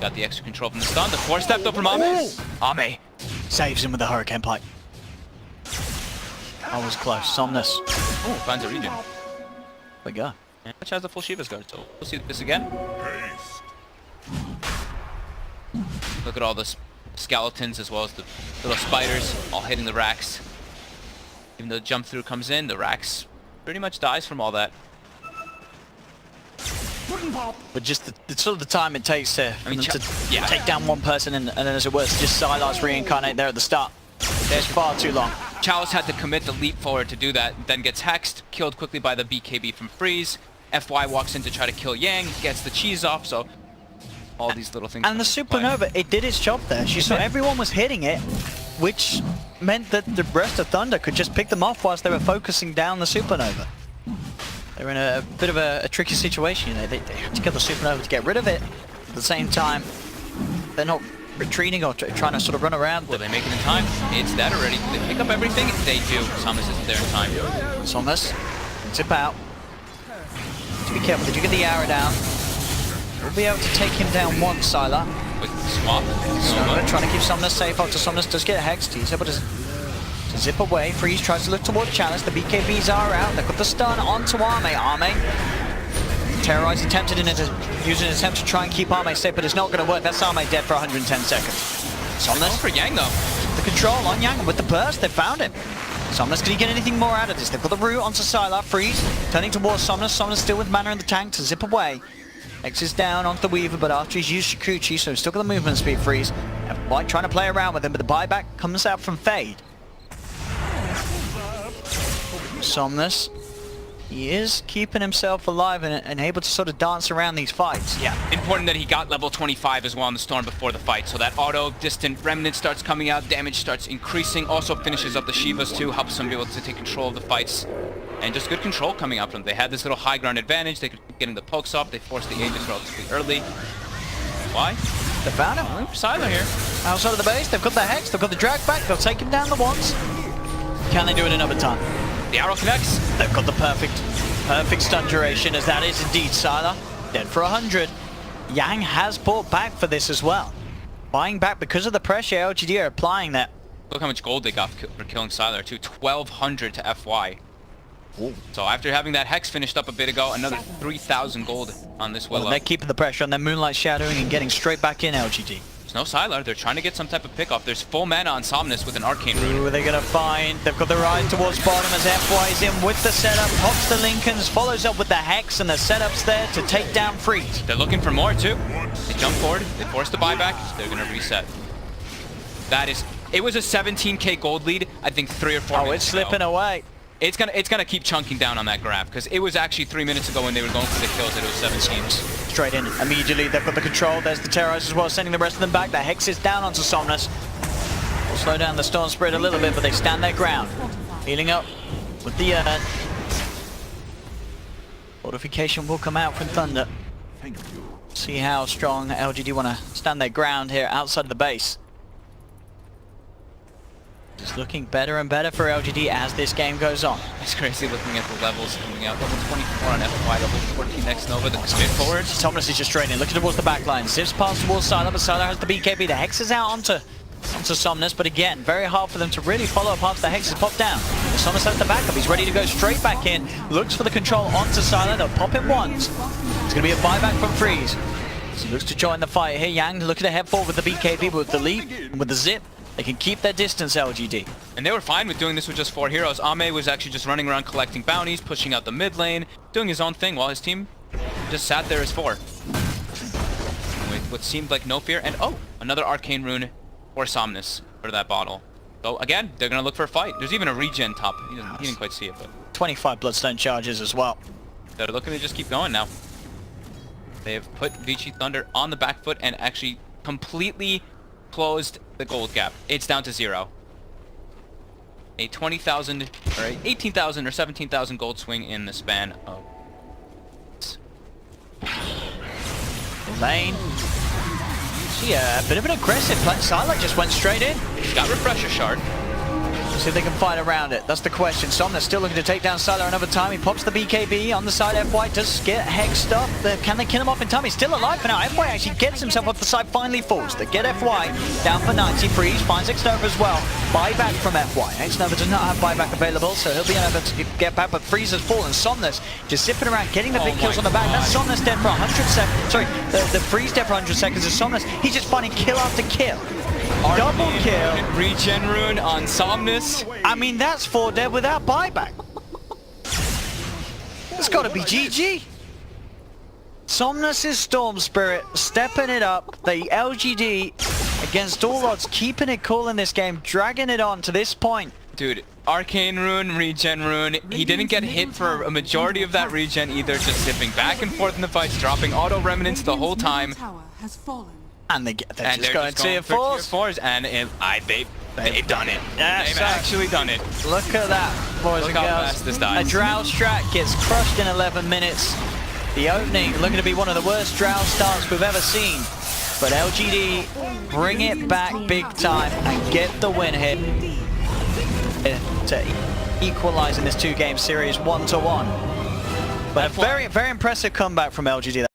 S1: Got the extra control from the stun. The 4-step though from Ame. Ame
S2: saves him with the Hurricane Pike. That was close. Somnus.
S1: Oh, finds a regen.
S2: We go.
S1: And which has the full Shiva's guard, so we'll see this again. Look at all the skeletons as well as the little spiders all hitting the racks. Even though the jump through comes in, the racks pretty much dies from all that.
S2: But just the sort of the time it takes to,
S1: yeah.
S2: take down one person and then as it was just Sylar's reincarnate there at the start. There's far too long.
S1: Chalice had to commit the leap forward to do that, then gets hexed, killed quickly by the BKB from Freeze. FY walks in to try to kill Yang, gets the cheese off, so all these little things.
S2: And the Supernova, it did its job there. She saw everyone was hitting it, which meant that the rest of Thunder could just pick them off whilst they were focusing down the Supernova. They were in a bit of a tricky situation. You know, they had to kill the Supernova to get rid of it. At the same time, they're not retreating or trying to sort of run around.
S1: Will they make it in time? It's dead already. They pick up everything? They do. Somnus isn't there in time.
S2: Somnus, zip out. To be careful, did you get the arrow down? We'll be able to take him down once, Sylar.
S1: With swap.
S2: Trying to keep Somnus safe after Somnus does get hexed. He's able to zip away. Freeze tries to look towards Chalice. The BKBs are out. They've got the stun onto Ame. Ame. Terrorize attempted using an attempt to try and keep Ame safe, but it's not going to work. That's Ame dead for 110 seconds. Somnus
S1: for Yang though.
S2: The control on Yang with the burst. They found him. Somnus, can he get anything more out of this? They've got the root onto Sylar. Freeze turning towards Somnus. Somnus still with mana in the tank to zip away. X is down onto the Weaver, but after he's used Shikuchi, so he's still got the movement speed. Freeze. White trying to play around with him, but the buyback comes out from Fade. Somnus, he is keeping himself alive and able to sort of dance around these fights.
S1: Yeah, important that he got level 25 as well on the Storm before the fight, so that auto distant remnant starts coming out, damage starts increasing, also finishes up the Shivas too, helps them be able to take control of the fights. And just good control coming out from them. They had this little high ground advantage, they could keep getting the pokes up, they forced the Aegis relatively early. Why?
S2: They found him.
S1: Sylar here.
S2: Outside of the base, they've got the Hex, they've got the drag back, they'll take him down the once. Can they do it another time?
S1: The arrow connects.
S2: They've got the perfect stun duration, as that is indeed Sylar. Dead for 100. Yang has bought back for this as well. Buying back because of the pressure LGD are applying that.
S1: Look how much gold they got for killing Sylar too. 1,200 to FY. Ooh. So after having that Hex finished up a bit ago, another 3,000 gold on this Willow.
S2: Well, they're keeping the pressure on their Moonlight Shadowing and getting straight back in LGD.
S1: There's no Sylar. They're trying to get some type of pick off. There's full mana on Somnus with an Arcane Root.
S2: Who are they going to find? They've got the ride towards bottom as FY is in with the setup. Pops the Lincolns, follows up with the Hex, and the setup's there to take down Freeze.
S1: They're looking for more too. They jump forward. They force the buyback. They're going to reset. That is... It was a 17k gold lead, I think 3 or 4 minutes
S2: ago. Oh, it's slipping away.
S1: It's gonna keep chunking down on that graph, because it was actually 3 minutes ago when they were going for the kills that it was 17.
S2: Straight in. Immediately, they've got the control. There's the Terrorize as well, sending the rest of them back. The Hex is down onto Somnus. Will slow down the Storm Spirit a little bit, but they stand their ground. Healing up with the Urn. Fortification will come out from Thunder.
S4: Thank you.
S2: See how strong LGD want to stand their ground here outside of the base. It's looking better and better for LGD as this game goes on.
S1: It's crazy looking at the levels coming out. Level 24 on FY, level 14 next Nova, the spin forward.
S2: Somnus is just straight in, looking towards the back line. Zips past towards Sylar, but Sylar has the BKB. The Hex is out onto Somnus, but again, very hard for them to really follow up after the Hex is popped down. Somnus has the backup, he's ready to go straight back in. Looks for the control onto Sylar, they'll pop it once. It's going to be a buyback from Freeze. So he looks to join the fight here. Yang looking to head forward with the BKB, with the leap, with the zip. They can keep their distance, LGD.
S1: And they were fine with doing this with just 4 heroes. Ame was actually just running around collecting bounties, pushing out the mid lane, doing his own thing while his team just sat there as 4. With what seemed like no fear. And oh, another Arcane Rune for Somnus for that bottle. So again, they're going to look for a fight. There's even a regen top. He didn't quite see it, but...
S2: 25 Bloodstone charges as well.
S1: They're looking to just keep going now. They have put VG Thunder on the back foot and actually completely closed the gold gap. It's down to 0. A 20,000 or 18,000 or 17,000 gold swing in the span of...
S2: Lane Actually, a bit of an aggressive play. Sylar just went straight in.
S1: He's got Refresher Shard.
S2: See if they can fight around it. That's the question. Somna's still looking to take down Sylar another time. He pops the BKB on the side. FY does get hexed up. Can they kill him off in time? He's still alive for now. FY actually gets himself off the side, finally falls. They get FY down for 90. Freeze finds Xnova as well. Buyback from FY. Xnova does not have buyback available, so he'll be unable to get back, but Freeze has fallen. Somnus just zipping around, getting the big kills on the back. That's Somnus dead for 100 seconds. Sorry, the Freeze dead for 100 seconds is Somnus. He's just finding kill after kill. Double kill.
S1: Regen rune on Somnus.
S2: I mean, that's 4 dead without buyback. It's got to be GG. Somnus' Storm Spirit stepping it up. The LGD against all odds, keeping it cool in this game, dragging it on to this point.
S1: Dude, Arcane Rune, Regen Rune. He didn't get hit for a majority of that regen either, just zipping back and forth in the fights, dropping auto remnants the whole time.
S3: Tower has fallen.
S2: And they're just going tier 4s.
S1: And they've done it.
S2: Yes,
S1: they've actually done it.
S2: Look at that, boys
S1: Look
S2: and
S1: how
S2: girls.
S1: fast this dies.
S2: A Drow strat gets crushed in 11 minutes. The opening looking to be one of the worst Drow starts we've ever seen. But LGD bring it back big time and get the win here to equalize in this 2-game series 1-1. But a very, very impressive comeback from LGD.